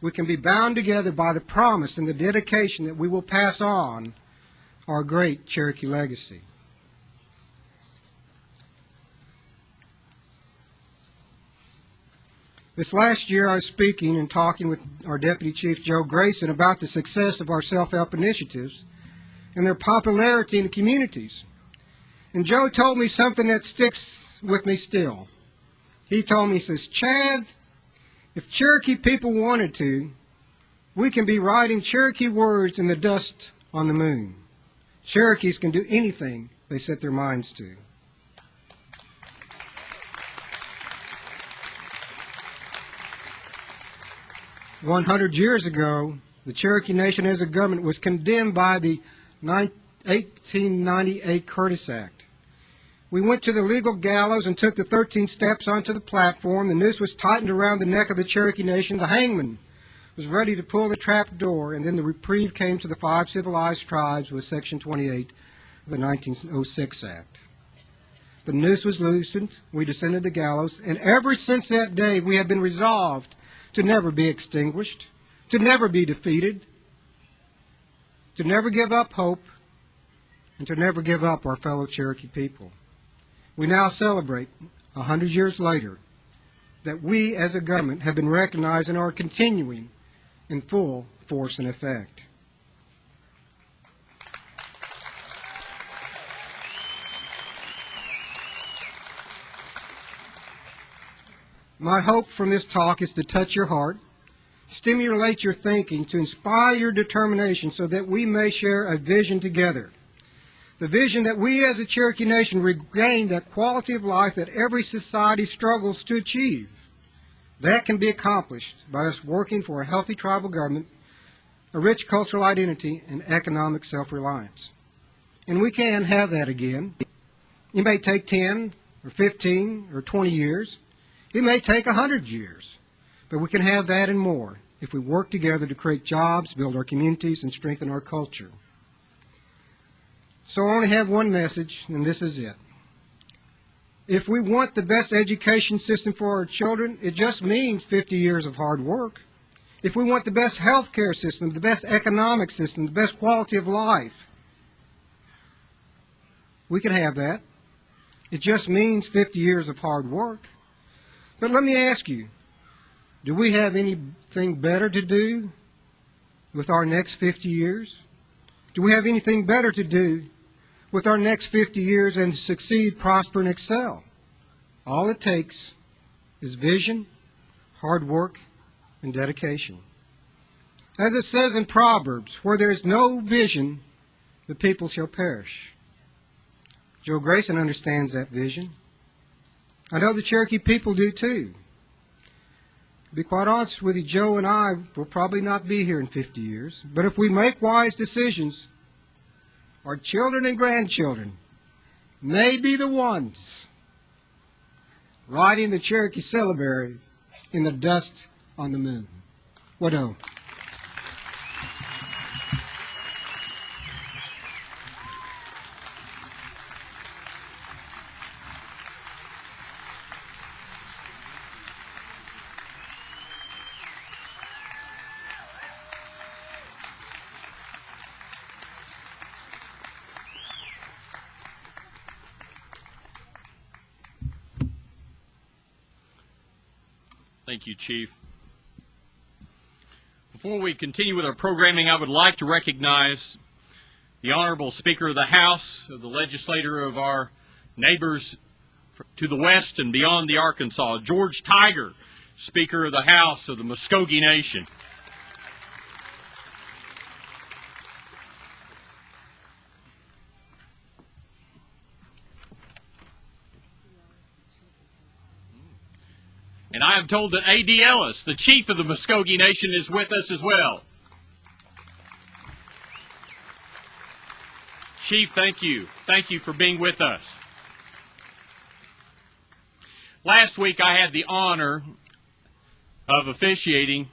We can be bound together by the promise and the dedication that we will pass on our great Cherokee legacy." This last year I was speaking and talking with our Deputy Chief Joe Grayson about the success of our self-help initiatives and their popularity in the communities. And Joe told me something that sticks with me still. He told me, he says, Chad, if Cherokee people wanted to, we can be writing Cherokee words in the dust on the moon. Cherokees can do anything they set their minds to. "100 years ago, the Cherokee Nation as a government was condemned by the 1898 Curtis Act. We went to the legal gallows and took the 13 steps onto the platform. The noose was tightened around the neck of the Cherokee Nation. The hangman was ready to pull the trap door, and then the reprieve came to the 5 civilized tribes with Section 28 of the 1906 Act. The noose was loosened, we descended the gallows, and ever since that day we have been resolved to never be extinguished, to never be defeated, to never give up hope, and to never give up our fellow Cherokee people. We now celebrate, 100 years later, that we as a government have been recognized and are continuing in full force and effect. My hope from this talk is to touch your heart, stimulate your thinking, to inspire your determination so that we may share a vision together. The vision that we as a Cherokee Nation regain that quality of life that every society struggles to achieve. That can be accomplished by us working for a healthy tribal government, a rich cultural identity, and economic self-reliance. And we can have that again. It may take 10 or 15 or 20 years. It may take 100 years. But we can have that and more if we work together to create jobs, build our communities, and strengthen our culture. So I only have one message, and this is it. If we want the best education system for our children, it just means 50 years of hard work. If we want the best health care system, the best economic system, the best quality of life, we can have that. It just means 50 years of hard work. But let me ask you, do we have anything better to do with our next 50 years? Do we have anything better to do with our next 50 years and succeed, prosper, and excel? All it takes is vision, hard work, and dedication. As it says in Proverbs, where there is no vision, the people shall perish. Joe Grayson understands that vision. I know the Cherokee people do too. To be quite honest with you, Joe and I will probably not be here in 50 years, but if we make wise decisions, our children and grandchildren may be the ones riding the Cherokee Celebrary in the dust on the moon. What ho. Thank you, Chief. Before we continue with our programming, I would like to recognize the Honorable Speaker of the House, the legislator of our neighbors to the west and beyond the Arkansas, George Tiger, Speaker of the House of the Muskogee Nation. And I am told that A.D. Ellis, the chief of the Muskogee Nation, is with us as well. Chief, thank you. Thank you for being with us. Last week I had the honor of officiating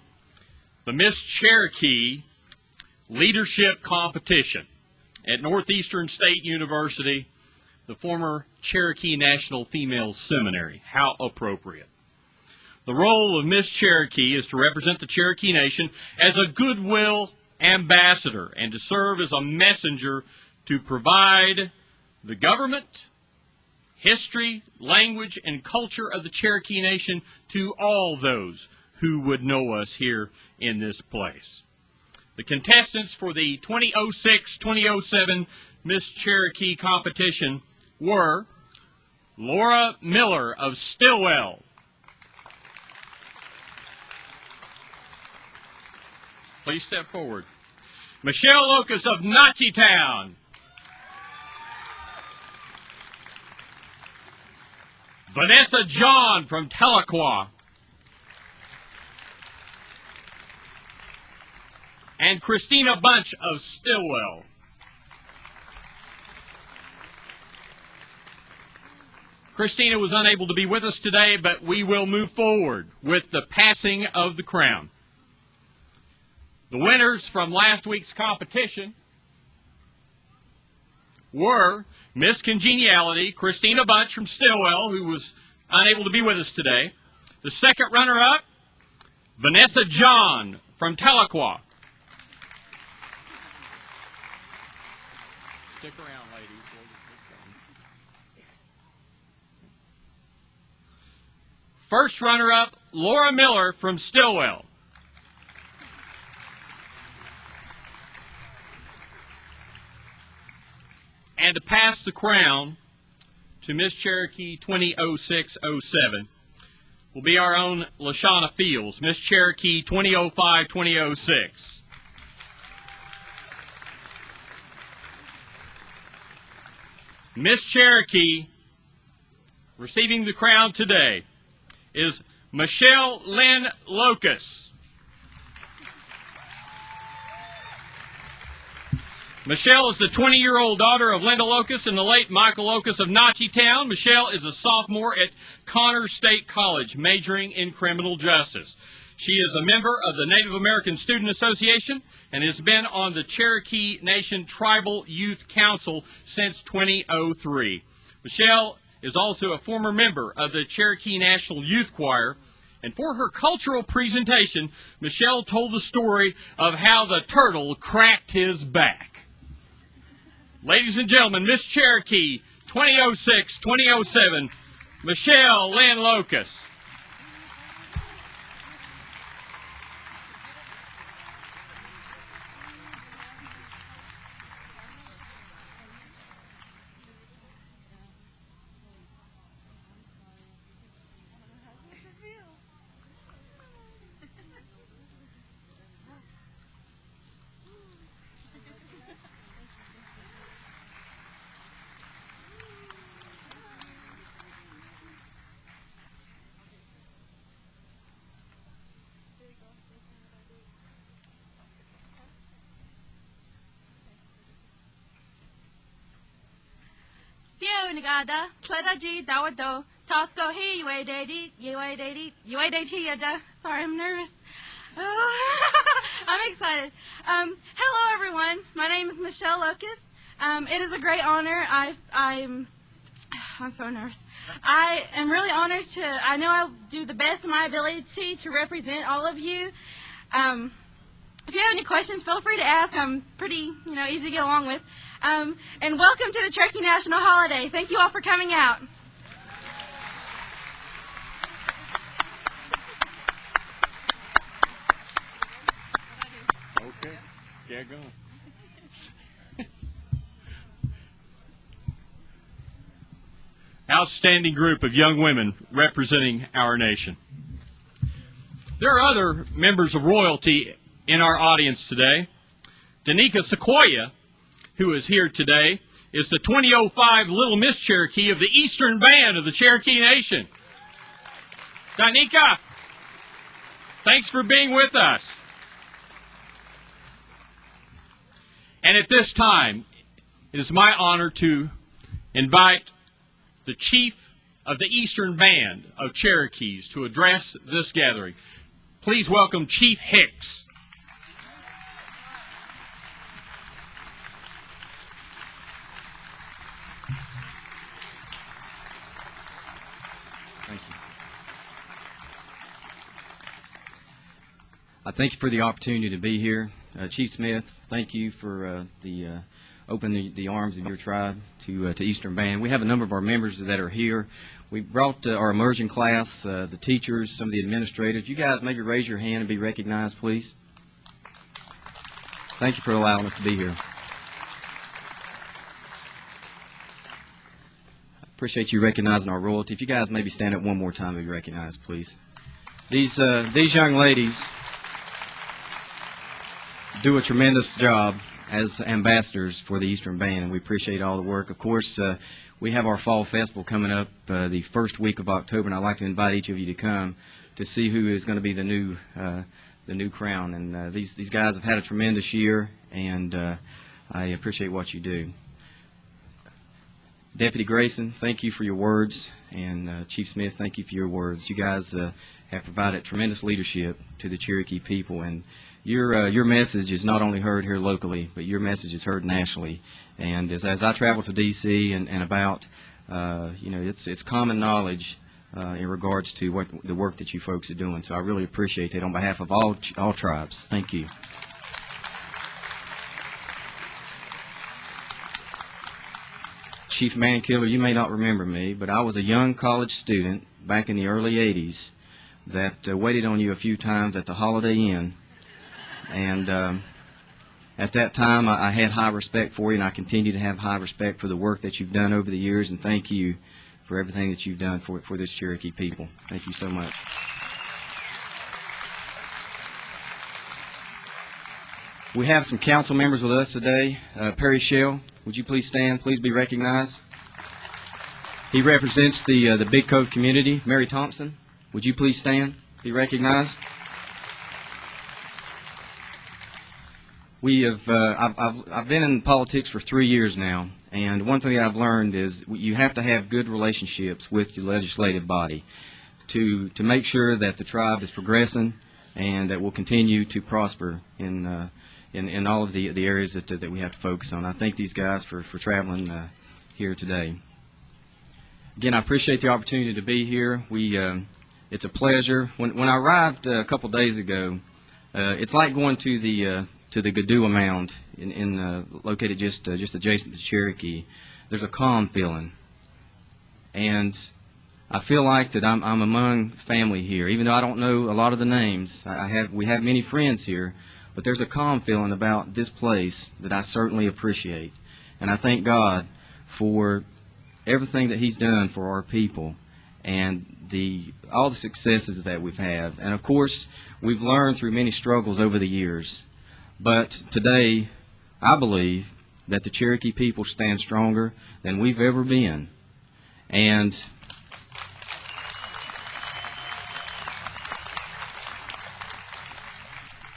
the Miss Cherokee Leadership Competition at Northeastern State University, the former Cherokee National Female Seminary. How appropriate. The role of Miss Cherokee is to represent the Cherokee Nation as a goodwill ambassador and to serve as a messenger to provide the government, history, language, and culture of the Cherokee Nation to all those who would know us here in this place. The contestants for the 2006-2007 Miss Cherokee competition were Laura Miller of Stillwell. Please step forward. Michelle Locus of Nachitown. Vanessa John from Tahlequah. And Christina Bunch of Stillwell. Christina was unable to be with us today, but we will move forward with the passing of the crown. The winners from last week's competition were Miss Congeniality, Christina Bunch from Stillwell, who was unable to be with us today. The second runner-up, Vanessa John from Tahlequah. Stick around, ladies. First runner-up, Laura Miller from Stillwell. And to pass the crown to Miss Cherokee 2006-07 will be our own LaShawna Fields, Miss Cherokee 2005-2006. Miss Cherokee receiving the crown today is Michelle Lynn Locus. Michelle is the 20-year-old daughter of Linda Locus and the late Michael Locus of Nachitown. Michelle is a sophomore at Connors State College, majoring in criminal justice. She is a member of the Native American Student Association and has been on the Cherokee Nation Tribal Youth Council since 2003. Michelle is also a former member of the Cherokee National Youth Choir. And for her cultural presentation, Michelle told the story of how the turtle cracked his back. Ladies and gentlemen, Miss Cherokee 2006-2007, Michelle Lynn Locus. Nagada, Kledaji, Dawado, Tosco, he, sorry, I'm nervous. Oh, I'm excited. Hello, everyone. My name is Michelle Locus. It is a great honor. I'm so nervous. I am really honored I know I'll do the best of my ability to represent all of you. If you have any questions, feel free to ask. I'm pretty, easy to get along with. And welcome to the Cherokee National Holiday. Thank you all for coming out. Okay, get going. Outstanding group of young women representing our nation. There are other members of royalty in our audience today. Danica Sequoia, who is here today, is the 2005 Little Miss Cherokee of the Eastern Band of the Cherokee Nation. Danica, thanks for being with us. And at this time, it is my honor to invite the Chief of the Eastern Band of Cherokees to address this gathering. Please welcome Chief Hicks. Thank you. I thank you for the opportunity to be here. Chief Smith, thank you for opening the arms of your tribe to Eastern Band. We have a number of our members that are here. We brought our immersion class, the teachers, some of the administrators. You guys maybe raise your hand and be recognized, please. Thank you for allowing us to be here. Appreciate you recognizing our royalty. If you guys maybe stand up one more time and be recognized, please. These young ladies do a tremendous job as ambassadors for the Eastern Band, and we appreciate all the work. Of course, we have our Fall Festival coming up the first week of October, and I'd like to invite each of you to come to see who is going to be the new crown. And these guys have had a tremendous year, and I appreciate what you do. Deputy Grayson, thank you for your words, and Chief Smith, thank you for your words. You guys have provided tremendous leadership to the Cherokee people, and your message is not only heard here locally, but your message is heard nationally. And as I travel to D.C. and about, it's common knowledge in regards to the work that you folks are doing. So I really appreciate that on behalf of all tribes. Thank you. Chief Mankiller, you may not remember me, but I was a young college student back in the early 80s that waited on you a few times at the Holiday Inn. And at that time, I had high respect for you, and I continue to have high respect for the work that you've done over the years, and thank you for everything that you've done for this Cherokee people. Thank you so much. We have some council members with us today. Perry Shell, would you please stand? Please be recognized. He represents the Big Cove community. Mary Thompson, would you please stand? Be recognized. I've been in politics for 3 years now, and one thing I've learned is you have to have good relationships with your legislative body to make sure that the tribe is progressing and that we'll continue to prosper in all of the areas that we have to focus on. I thank these guys for traveling here today. Again, I appreciate the opportunity to be here. It's a pleasure. When I arrived a couple days ago, it's like going to the Gadua Mound located just adjacent to Cherokee. There's a calm feeling, and I feel like that I'm among family here. Even though I don't know a lot of the names, we have many friends here. But there's a calm feeling about this place that I certainly appreciate. And I thank God for everything that He's done for our people and all the successes that we've had. And, of course, we've learned through many struggles over the years. But today, I believe that the Cherokee people stand stronger than we've ever been. And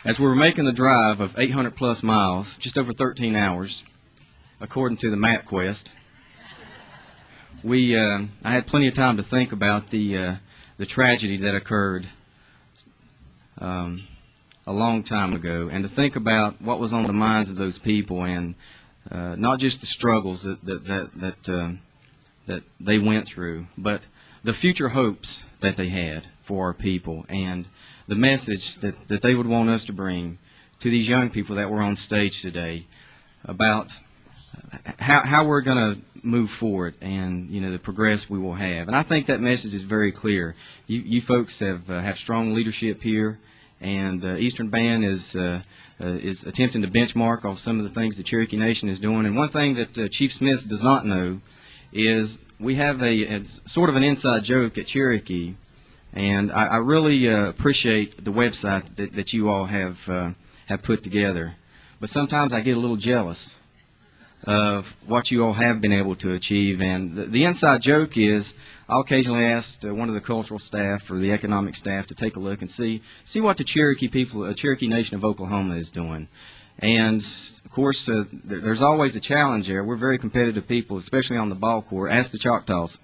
as we were making the drive of 800-plus miles, just over 13 hours, according to the MapQuest, I had plenty of time to think about the tragedy that occurred a long time ago, and to think about what was on the minds of those people, and not just the struggles that they went through, but the future hopes that they had for our people, and the message that they would want us to bring to these young people that were on stage today about how we're going to move forward and the progress we will have. And I think that message is very clear. You folks have strong leadership here, and Eastern Band is attempting to benchmark off some of the things the Cherokee Nation is doing. And one thing that Chief Smith does not know is we have it's sort of an inside joke at Cherokee. And I really appreciate the website that you all have put together. But sometimes I get a little jealous of what you all have been able to achieve. And the inside joke is I'll occasionally ask one of the cultural staff or the economic staff to take a look and see what the Cherokee people, Cherokee Nation of Oklahoma is doing. And, of course, there's always a challenge there. We're very competitive people, especially on the ball court. Ask the Choctaws.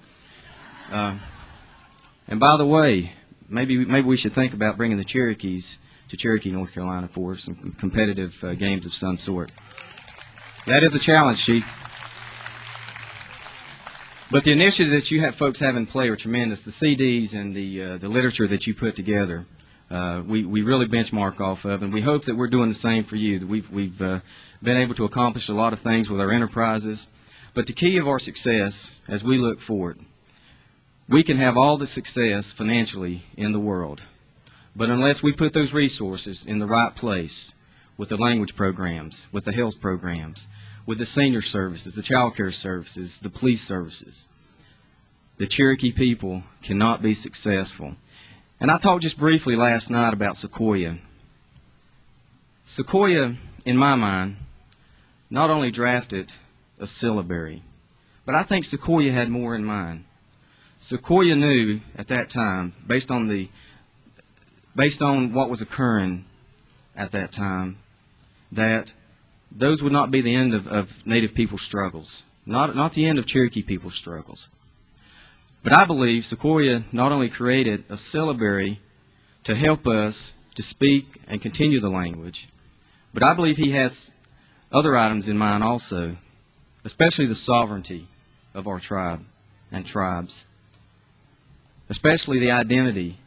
And by the way, maybe we should think about bringing the Cherokees to Cherokee, North Carolina for some competitive games of some sort. That is a challenge, Chief. But the initiatives that you folks have in play are tremendous. The CDs and the literature that you put together, we really benchmark off of, and we hope that we're doing the same for you. That we've been able to accomplish a lot of things with our enterprises. But the key of our success, as we look forward, we can have all the success financially in the world, but unless we put those resources in the right place with the language programs, with the health programs, with the senior services, the child care services, the police services, the Cherokee people cannot be successful. And I talked just briefly last night about Sequoyah. Sequoyah, in my mind, not only drafted a syllabary, but I think Sequoyah had more in mind. Sequoyah knew at that time, based on what was occurring at that time, that those would not be the end of Native people's struggles, not the end of Cherokee people's struggles. But I believe Sequoyah not only created a syllabary to help us to speak and continue the language, but I believe he has other items in mind also, especially the sovereignty of our tribe and tribes, especially the identity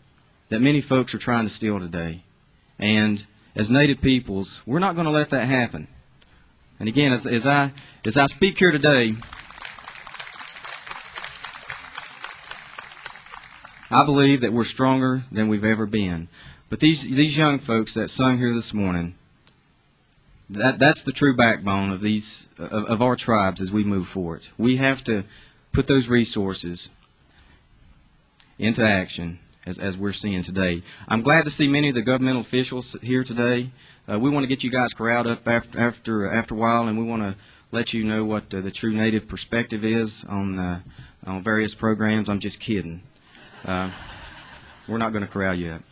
that many folks are trying to steal today. And as Native peoples, we're not going to let that happen. And again, as I speak here today, I believe that we're stronger than we've ever been. But these young folks that sung here this morning, that's the true backbone of our tribes as we move forward. We have to put those resources into action as we're seeing today. I'm glad to see many of the governmental officials here today. We want to get you guys corralled up after a while, and we want to let you know what the true Native perspective is on various programs. I'm just kidding. We're not going to corral you up.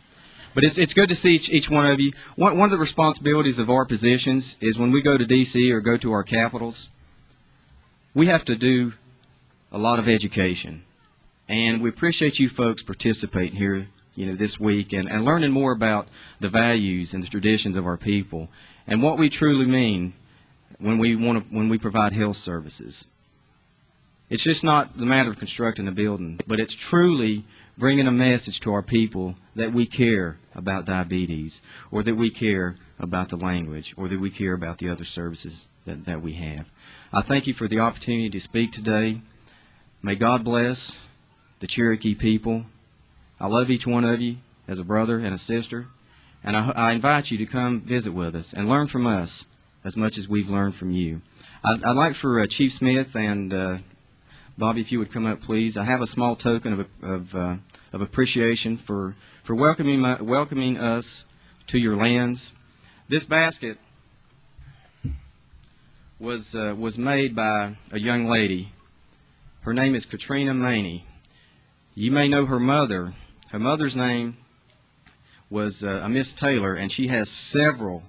But it's good to see each one of you. One of the responsibilities of our positions is when we go to D.C. or go to our capitals, we have to do a lot of education. And we appreciate you folks participating here, this week and learning more about the values and the traditions of our people and what we truly mean when we provide health services. It's just not the matter of constructing a building, but it's truly bringing a message to our people that we care about diabetes, or that we care about the language, or that we care about the other services that we have. I thank you for the opportunity to speak today. May God bless the Cherokee people. I love each one of you as a brother and a sister, and I invite you to come visit with us and learn from us as much as we've learned from you. I'd like for Chief Smith and Bobby, if you would come up, please. I have a small token of appreciation for welcoming us to your lands. This basket was made by a young lady. Her name is Katrina Maney. You may know her mother. Her mother's name was a Miss Taylor, and she has several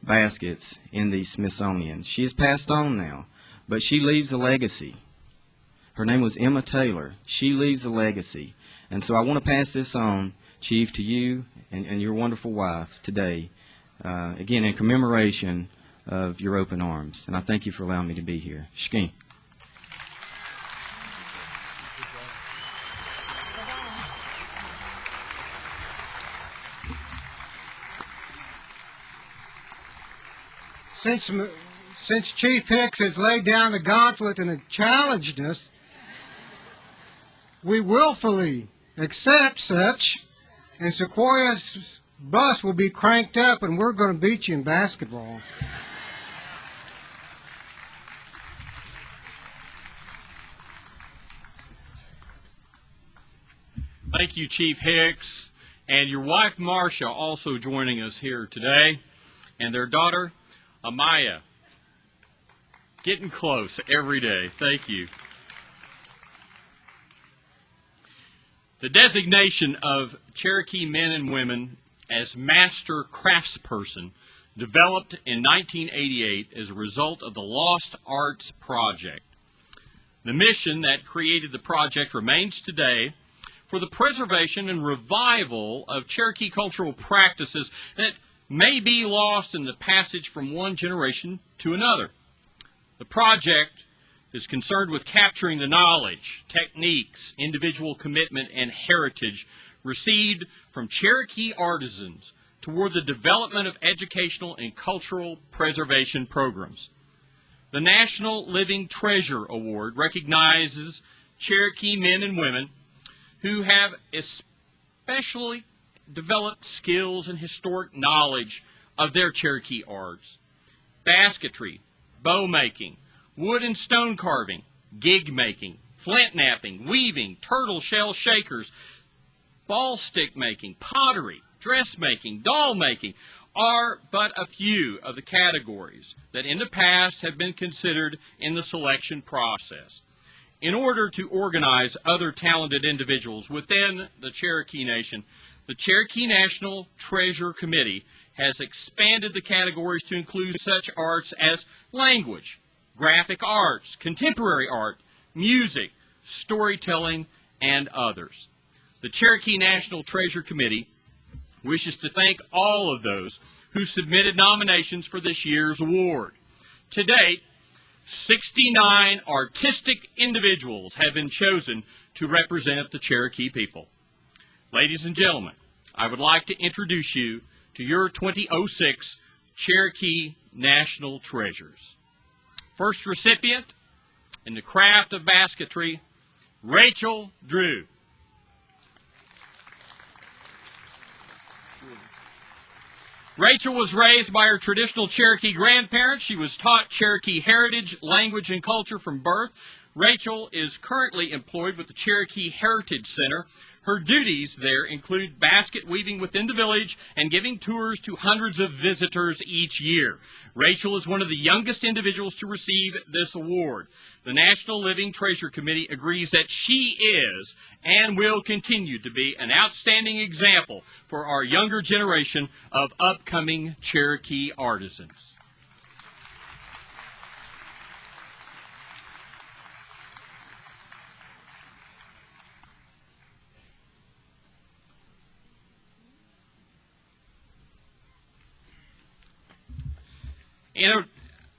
baskets in the Smithsonian. She has passed on now, but she leaves a legacy. Her name was Emma Taylor. She leaves a legacy. And so I want to pass this on, Chief, to you and your wonderful wife today, again, in commemoration of your open arms. And I thank you for allowing me to be here. Shkeen. Since Chief Hicks has laid down the gauntlet and challenged us, we willfully accept such, and Sequoyah's bus will be cranked up, and we're going to beat you in basketball. Thank you, Chief Hicks, and your wife, Marcia, also joining us here today, and their daughter, Amaya. Getting close every day. Thank you. The designation of Cherokee men and women as master craftsperson developed in 1988 as a result of the Lost Arts Project. The mission that created the project remains today for the preservation and revival of Cherokee cultural practices that may be lost in the passage from one generation to another. The project is concerned with capturing the knowledge, techniques, individual commitment, and heritage received from Cherokee artisans toward the development of educational and cultural preservation programs. The National Living Treasure Award recognizes Cherokee men and women who have especially developed skills and historic knowledge of their Cherokee arts. Basketry, bow making, wood and stone carving, gig making, flint knapping, weaving, turtle shell shakers, ball stick making, pottery, dressmaking, doll making are but a few of the categories that in the past have been considered in the selection process. In order to organize other talented individuals within the Cherokee Nation, the Cherokee National Treasure Committee has expanded the categories to include such arts as language, graphic arts, contemporary art, music, storytelling, and others. The Cherokee National Treasure Committee wishes to thank all of those who submitted nominations for this year's award. To date, 69 artistic individuals have been chosen to represent the Cherokee people. Ladies and gentlemen, I would like to introduce you to your 2006 Cherokee National Treasures. First recipient in the craft of basketry, Rachel Drew. Rachel was raised by her traditional Cherokee grandparents. She was taught Cherokee heritage, language, and culture from birth. Rachel is currently employed with the Cherokee Heritage Center. Her duties there include basket weaving within the village and giving tours to hundreds of visitors each year. Rachel is one of the youngest individuals to receive this award. The National Living Treasure Committee agrees that she is and will continue to be an outstanding example for our younger generation of upcoming Cherokee artisans. In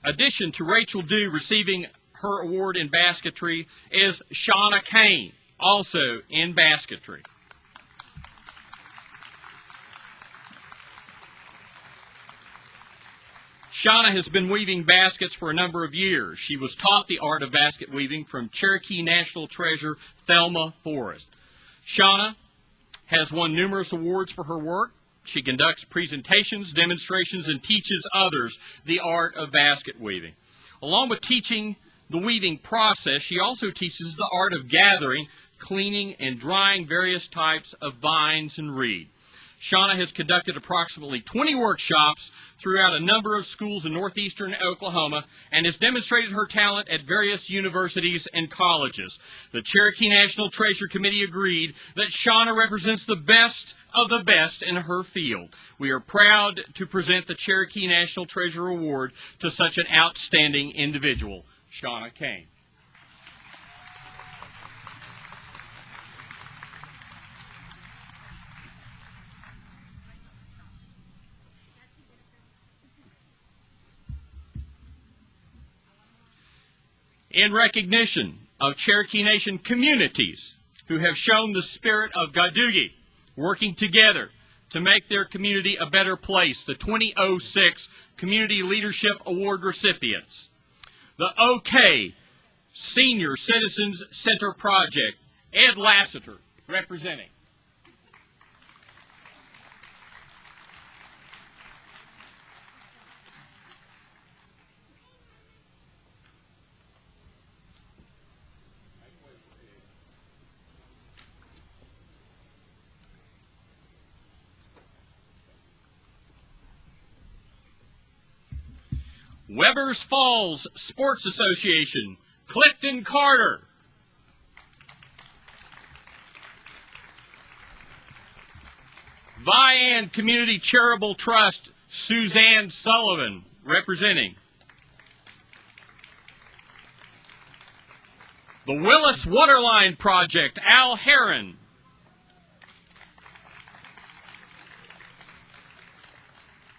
addition to Rachel Dew receiving her award in basketry is Shauna Kane, also in basketry. Shauna has been weaving baskets for a number of years. She was taught the art of basket weaving from Cherokee National Treasure Thelma Forrest. Shauna has won numerous awards for her work. She conducts presentations, demonstrations, and teaches others the art of basket weaving. Along with teaching the weaving process, she also teaches the art of gathering, cleaning, and drying various types of vines and reed. Shauna has conducted approximately 20 workshops throughout a number of schools in northeastern Oklahoma and has demonstrated her talent at various universities and colleges. The Cherokee National Treasure Committee agreed that Shauna represents the best of the best in her field. We are proud to present the Cherokee National Treasure Award to such an outstanding individual, Shauna Kane. In recognition of Cherokee Nation communities who have shown the spirit of Gadugi, working together to make their community a better place, the 2006 Community Leadership Award recipients. The OK Senior Citizens Center Project, Ed Lassiter representing. Webbers Falls Sports Association, Clifton Carter. Vian Community Charitable Trust, Suzanne Sullivan, representing. The Willis Waterline Project, Al Heron.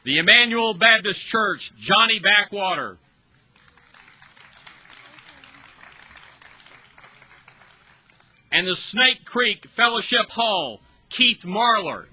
The Emmanuel Baptist Church, Johnny Backwater. And the Snake Creek Fellowship Hall, Keith Marler.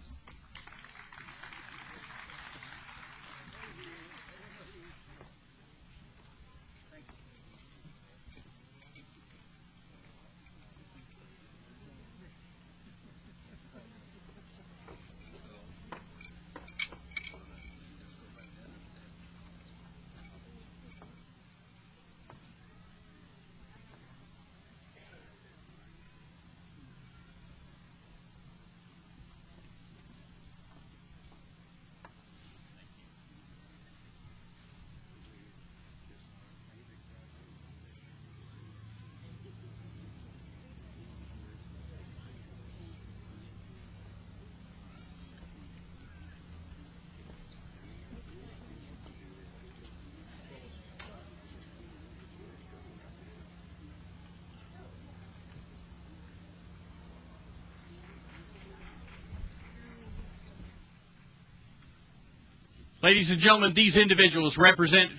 Ladies and gentlemen, these individuals represent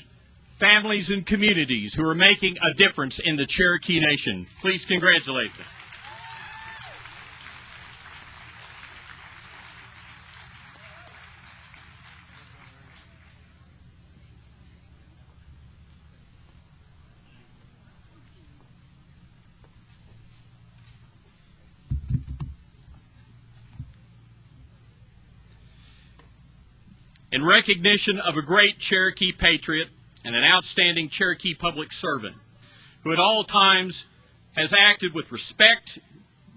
families and communities who are making a difference in the Cherokee Nation. Please congratulate them. In recognition of a great Cherokee patriot and an outstanding Cherokee public servant who at all times has acted with respect,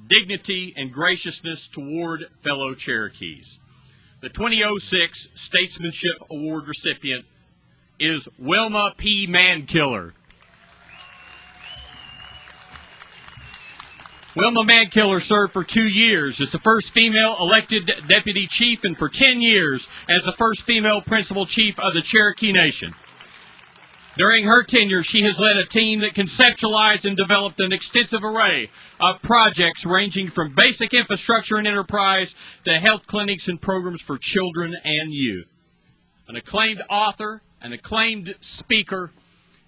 dignity, and graciousness toward fellow Cherokees. The 2006 Statesmanship Award recipient is Wilma P. Mankiller. Wilma Mankiller served for 2 years as the first female elected deputy chief and for 10 years as the first female principal chief of the Cherokee Nation. During her tenure, she has led a team that conceptualized and developed an extensive array of projects ranging from basic infrastructure and enterprise to health clinics and programs for children and youth. An acclaimed author, an acclaimed speaker,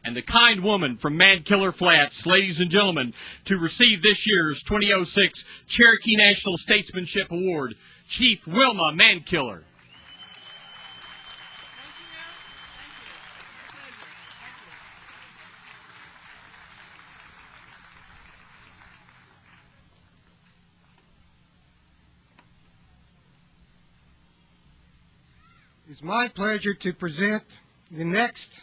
and the kind woman from Mankiller Flats, ladies and gentlemen, to receive this year's 2006 Cherokee National Statesmanship Award, Chief Wilma Mankiller. It's my pleasure to present the next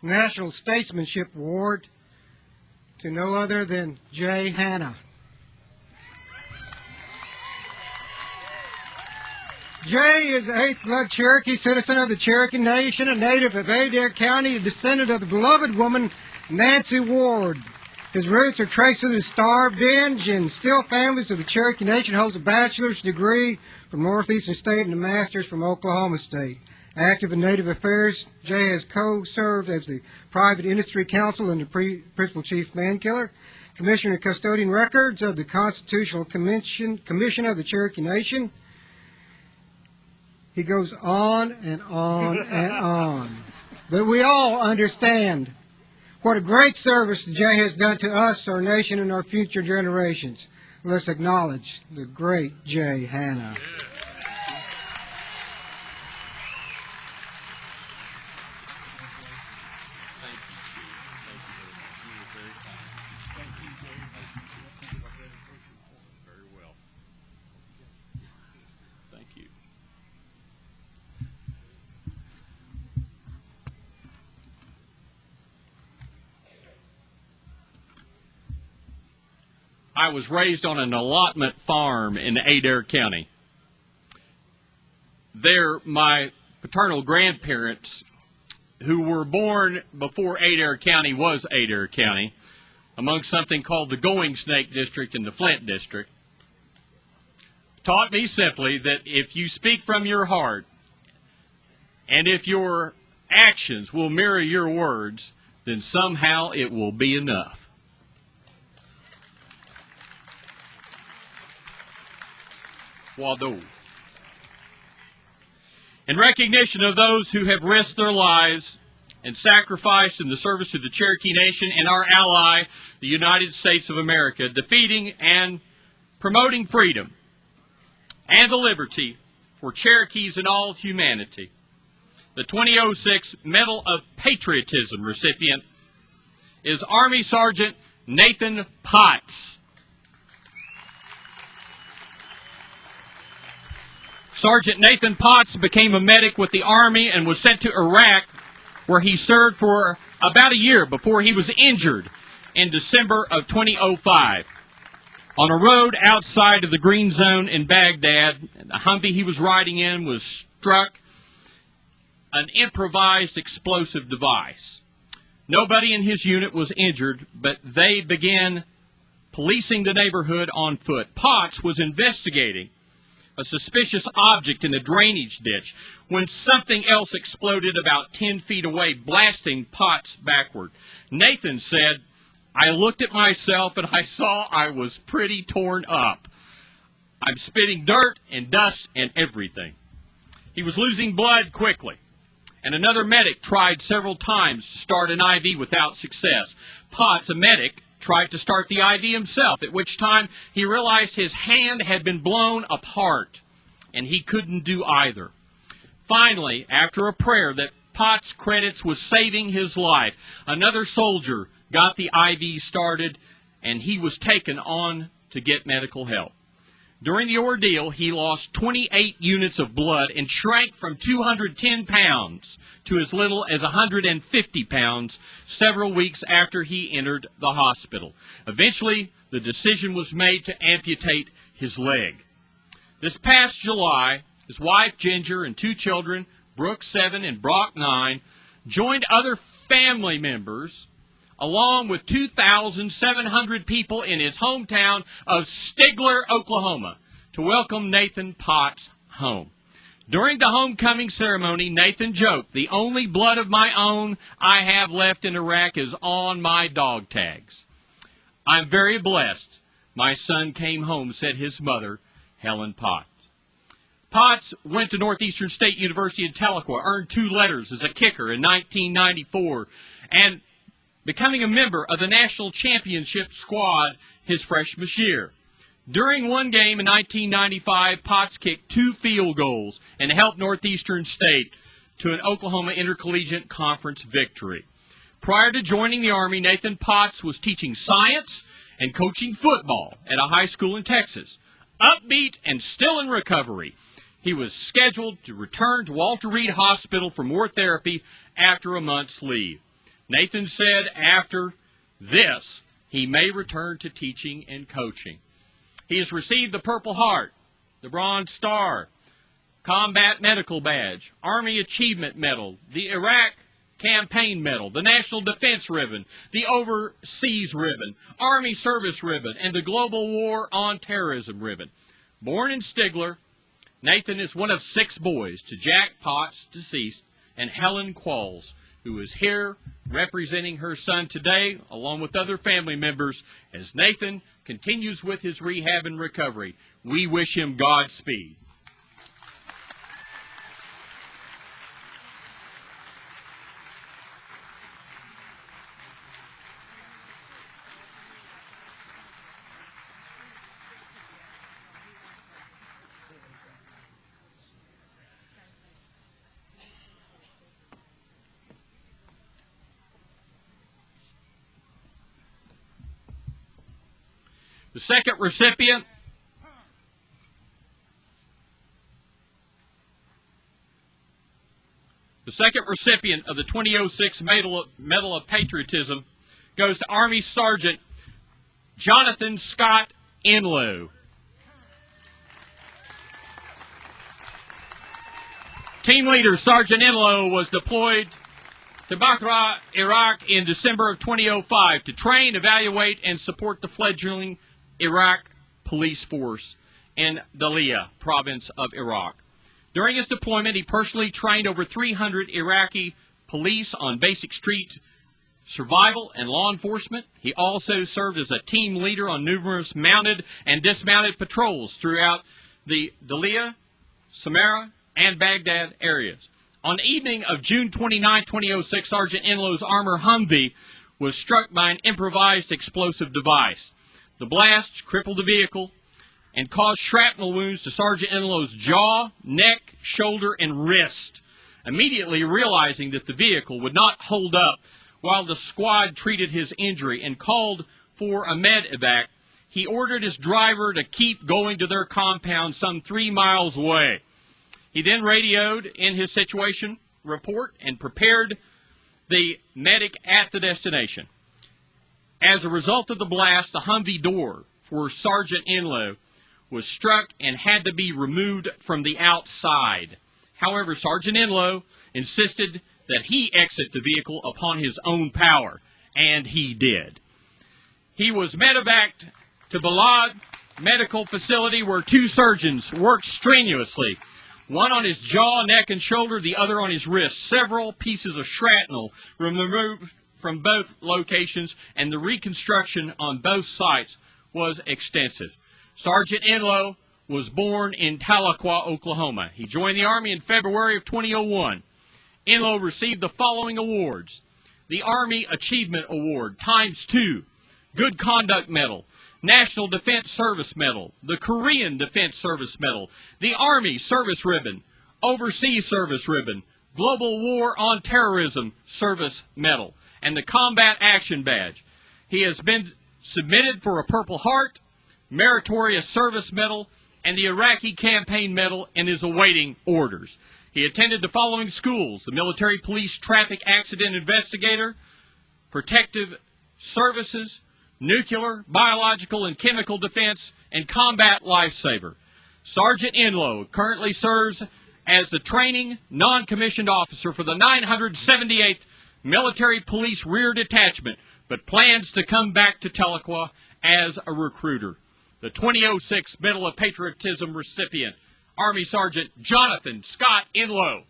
National Statesmanship Award to no other than Jay Hanna. Jay is an eighth-blood Cherokee citizen of the Cherokee Nation, a native of Adair County, a descendant of the beloved woman Nancy Ward. His roots are traced to the Star of Dinge and still families of the Cherokee Nation. Holds a bachelor's degree from Northeastern State and a master's from Oklahoma State. Active in Native Affairs, Jay has co-served as the Private Industry Counsel and the Principal Chief Mankiller, Commissioner and Custodian Records of the Constitutional Commission of the Cherokee Nation. He goes on and on and on. But we all understand what a great service Jay has done to us, our nation, and our future generations. Let's acknowledge the great Jay Hanna. I was raised on an allotment farm in Adair County. There, my paternal grandparents, who were born before Adair County was Adair County, among something called the Going Snake District and the Flint District, taught me simply that if you speak from your heart and if your actions will mirror your words, then somehow it will be enough. Wado. In recognition of those who have risked their lives and sacrificed in the service to the Cherokee Nation and our ally, the United States of America, defeating and promoting freedom and the liberty for Cherokees and all humanity, the 2006 Medal of Patriotism recipient is Army Sergeant Nathan Potts. Sergeant Nathan Potts became a medic with the Army and was sent to Iraq, where he served for about a year before he was injured in December of 2005. On a road outside of the Green Zone in Baghdad, the Humvee he was riding in was struck an improvised explosive device. Nobody in his unit was injured, but they began policing the neighborhood on foot. Potts was investigating a suspicious object in a drainage ditch when something else exploded about 10 feet away, blasting Potts backward. Nathan said, "I looked at myself and I saw I was pretty torn up. I'm spitting dirt and dust and everything." He was losing blood quickly. and another medic tried several times to start an IV without success. Potts, a medic, tried to start the IV himself, at which time he realized his hand had been blown apart, and he couldn't do either. Finally, after a prayer that Potts credits with saving his life, another soldier got the IV started, and he was taken on to get medical help. During the ordeal, he lost 28 units of blood and shrank from 210 pounds to as little as 150 pounds several weeks after he entered the hospital. Eventually, the decision was made to amputate his leg. This past July, his wife Ginger and two children, Brooke 7 and Brock 9, joined other family members along with 2,700 people in his hometown of Stigler, Oklahoma, to welcome Nathan Potts home. During the homecoming ceremony, Nathan joked, "The only blood of my own I have left in Iraq is on my dog tags." "I'm very blessed my son came home," said his mother, Helen Potts. Potts went to Northeastern State University in Tahlequah, earned 2 letters as a kicker in 1994, and becoming a member of the national championship squad his freshman year. During one game in 1995, Potts kicked 2 field goals and helped Northeastern State to an Oklahoma Intercollegiate Conference victory. Prior to joining the Army, Nathan Potts was teaching science and coaching football at a high school in Texas. Upbeat and still in recovery, he was scheduled to return to Walter Reed Hospital for more therapy after a month's leave. Nathan said after this, he may return to teaching and coaching. He has received the Purple Heart, the Bronze Star, Combat Medical Badge, Army Achievement Medal, the Iraq Campaign Medal, the National Defense Ribbon, the Overseas Ribbon, Army Service Ribbon, and the Global War on Terrorism Ribbon. Born in Stigler, Nathan is one of 6 boys to Jack Potts, deceased, and Helen Qualls, who is here representing her son today, along with other family members, as Nathan continues with his rehab and recovery. We wish him Godspeed. The second recipient of the 2006 Medal of Patriotism goes to Army Sergeant Jonathan Scott Enlow. Team leader Sergeant Enlow was deployed to Basra, Iraq in December of 2005 to train, evaluate, and support the fledgling Iraq police force in Dalia province of Iraq. During his deployment, he personally trained over 300 Iraqi police on basic street survival and law enforcement. He also served as a team leader on numerous mounted and dismounted patrols throughout the Dalia, Samarra, and Baghdad areas. On the evening of June 29, 2006, Sergeant Enlow's armor Humvee was struck by an improvised explosive device. The blast crippled the vehicle and caused shrapnel wounds to Sergeant Enlow's jaw, neck, shoulder, and wrist. Immediately realizing that the vehicle would not hold up while the squad treated his injury and called for a medevac, he ordered his driver to keep going to their compound some 3 miles away. He then radioed in his situation report and prepared the medic at the destination. As a result of the blast, the Humvee door for Sergeant Enlow was struck and had to be removed from the outside. However, Sergeant Enlow insisted that he exit the vehicle upon his own power, and he did. He was medevaced to Balad Medical Facility, where 2 surgeons worked strenuously, one on his jaw, neck, and shoulder, the other on his wrist. Several pieces of shrapnel were removed from both locations, and the reconstruction on both sites was extensive. Sergeant Enlow was born in Tahlequah, Oklahoma. He joined the Army in February of 2001. Enlow received the following awards: the Army Achievement Award ×2, Good Conduct Medal, National Defense Service Medal, the Korean Defense Service Medal, the Army Service Ribbon, Overseas Service Ribbon, Global War on Terrorism Service Medal, and the Combat Action Badge. He has been submitted for a Purple Heart, Meritorious Service Medal, and the Iraqi Campaign Medal, and is awaiting orders. He attended the following schools: the Military Police Traffic Accident Investigator, Protective Services, Nuclear, Biological, and Chemical Defense, and Combat Lifesaver. Sergeant Enlow currently serves as the training non-commissioned officer for the 978th Military Police Rear Detachment, but plans to come back to Tahlequah as a recruiter. The 2006 Medal of Patriotism recipient, Army Sergeant Jonathan Scott Enlow.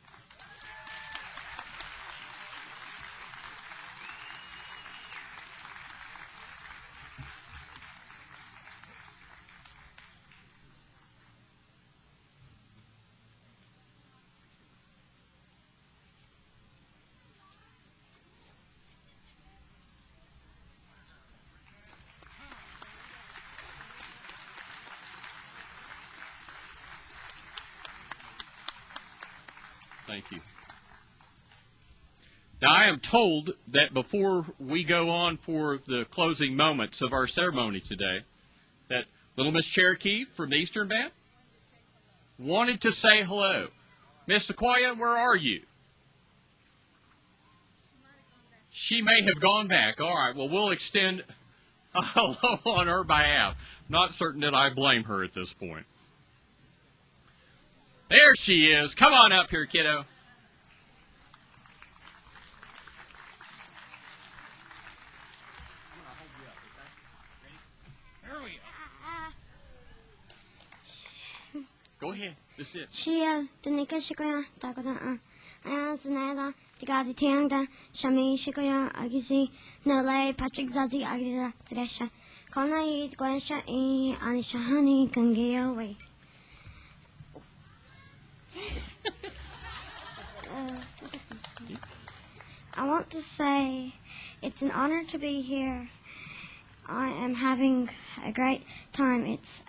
Thank you. Now, I am told that before we go on for the closing moments of our ceremony today, that little Miss Cherokee from the Eastern Band wanted to say hello. Miss Sequoia, where are you? She may have gone back. All right, well, we'll extend a hello on her behalf. Not certain that I blame her at this point. There she is. Come on up here, kiddo. There we are. Go ahead. This is it. Chia, the Nika Shikoya, Takota, Ayansanada, Tigadi Tianga, Shami Shikoya, Agisi, Nole, Patrick Zazi, Agisa, Tresha, Kona, Gwensha, Anishahani, Kangeo, way. I want to say it's an honor to be here. I am having a great time. It's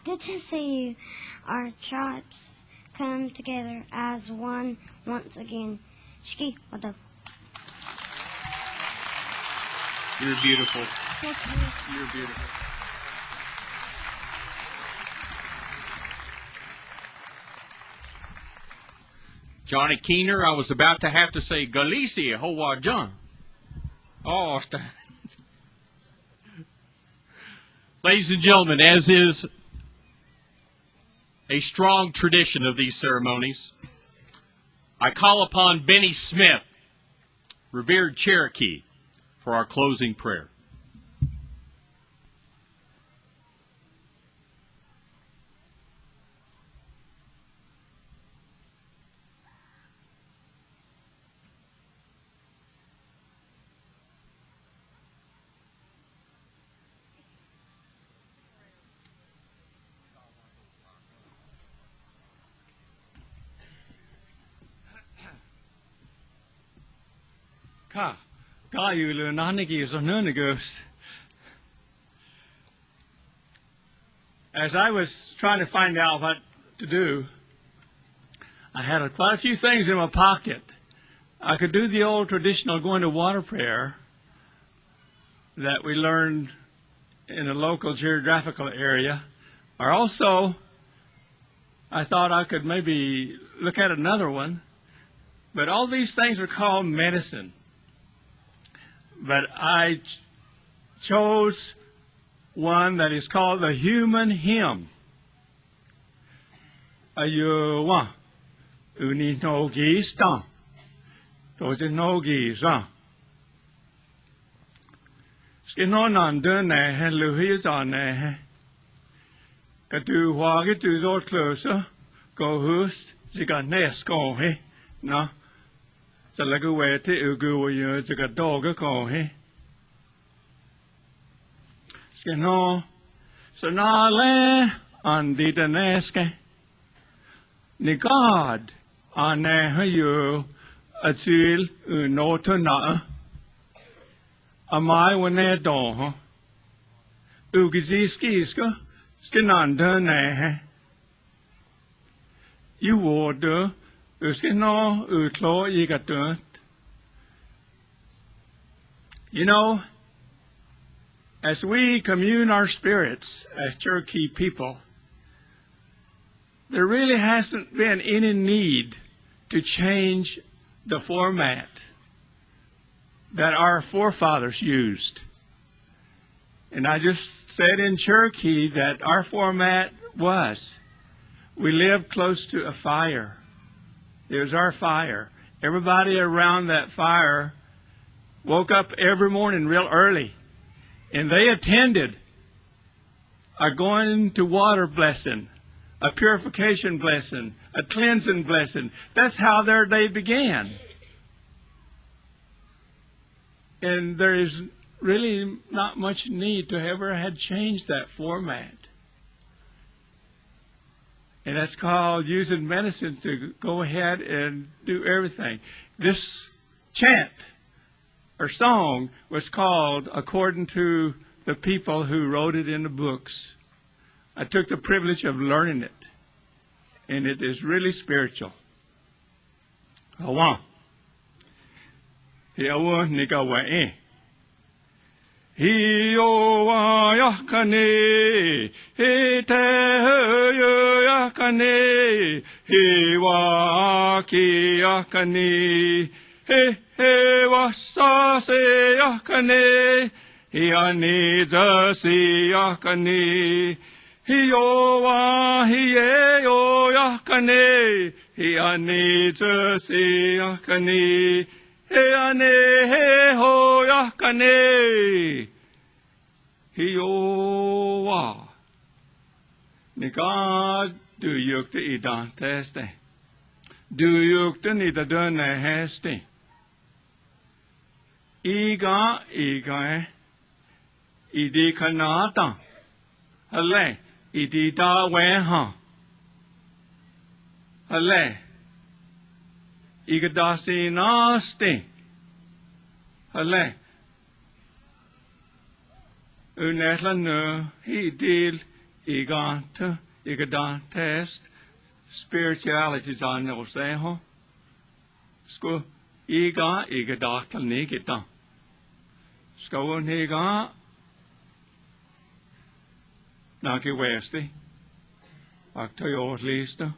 good to see our tribes come together as one once again. Shiki, what up? You're beautiful. You're beautiful. Johnny Keener, I was about to have to say Galicia, Hoa John. Oh, ladies and gentlemen, as is a strong tradition of these ceremonies, I call upon Benny Smith, revered Cherokee, for our closing prayer. As I was trying to find out what to do, I had quite a few things in my pocket. I could do the old traditional going to water prayer that we learned in a local geographical area, or also I thought I could maybe look at another one, but all these things are called medicine. But I chose one that is called the human hymn. Ayuwa, uni no gi sta, those no gi za. Skinonan dun ne luhis on ne. Katu wagi tu zor closer, go hust, ziga nes go he, no. So like a way to ugu you it's a dog ko he. Skino so na le on the neske. Ni God Anahayu Asil Unotana Amai Wanedon Ugiziskiska Skinanda Nehe You order Uskino Utlo Yigatut. You know, as we commune our spirits as Cherokee people, there really hasn't been any need to change the format that our forefathers used. And I just said in Cherokee that our format was, we lived close to a fire. It was our fire. Everybody around that fire woke up every morning real early, and they attended a going to water blessing, a purification blessing, a cleansing blessing. That's how their day began. And there is really not much need to ever had changed that format. And that's called using medicine to go ahead and do everything. This chant or song was called according to the people who wrote it in the books. I took the privilege of learning it, and it is really spiritual. Hawa. Hiawa nikawa Hiyowa yakane, he te yakane, hiwa ki yakane, he wasase yakane, hiani zasi yakane, hiyowa hiyeyo yakane, hiani zasi yakane. Heane he ho yakane Hiowa Nika du yukte idan teste Du yukte nida dønne heste Iga Idi kanata Hale Idi da weha Hale Igadasi nasti. Hale. Unetla nu hidil iganta igadantest. Spirituality is on no seho. Sko iga igadakla nigita. Sko niga naki westi. Aktayo lista.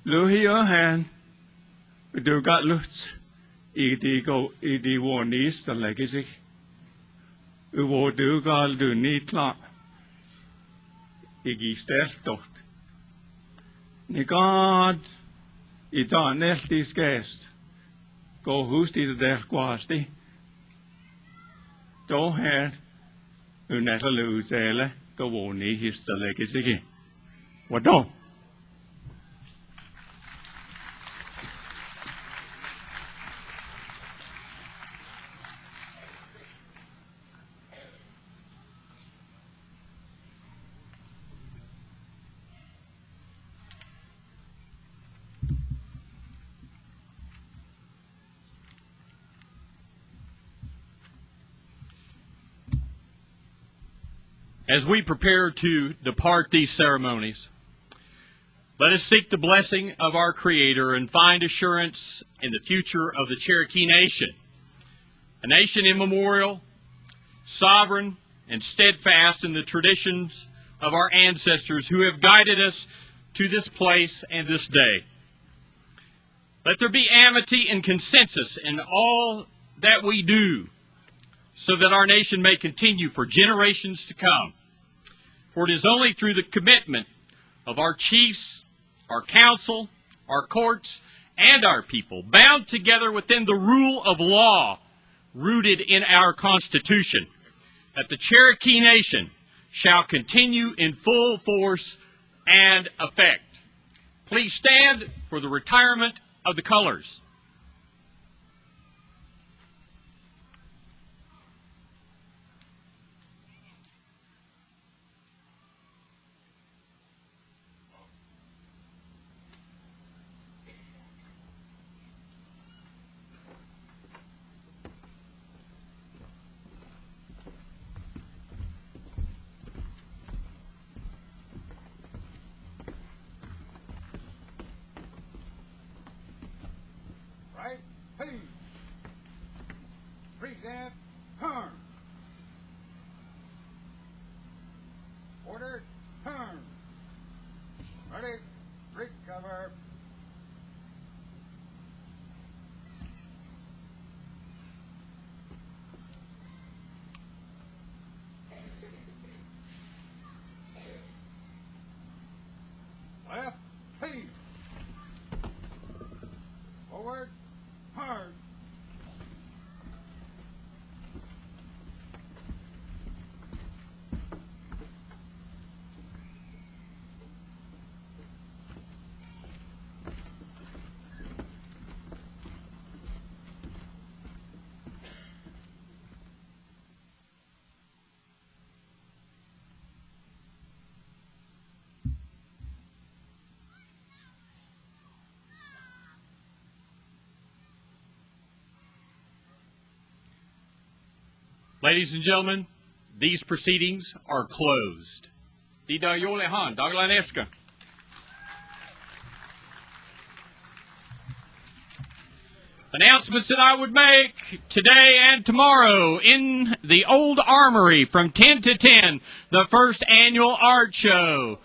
Luhia han, du got luts, idi warnis the legacy. Uwo du gal du nitla, igi steltot. Nigad, ida neltis gest, go husti the der quasti. Do han, uneta luzele, go warni his the legacy. What do? As we prepare to depart these ceremonies, let us seek the blessing of our Creator and find assurance in the future of the Cherokee Nation, a nation immemorial, sovereign, and steadfast in the traditions of our ancestors who have guided us to this place and this day. Let there be amity and consensus in all that we do, so that our nation may continue for generations to come. For it is only through the commitment of our chiefs, our council, our courts, and our people, bound together within the rule of law rooted in our Constitution, that the Cherokee Nation shall continue in full force and effect. Please stand for the retirement of the colors. Hey. Present. Turn. Order. Turn. Ready. Recover. Left. Hey. Forward. Turn. Ladies and gentlemen, these proceedings are closed. Dida Yolehan, Daglaneska. Announcements that I would make today and tomorrow in the Old Armory from 10 to 10, the first annual art show.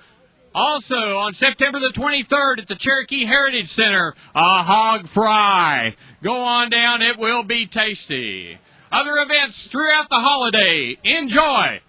Also, on September the 23rd at the Cherokee Heritage Center, a hog fry. Go on down, it will be tasty. Other events throughout the holiday. Enjoy.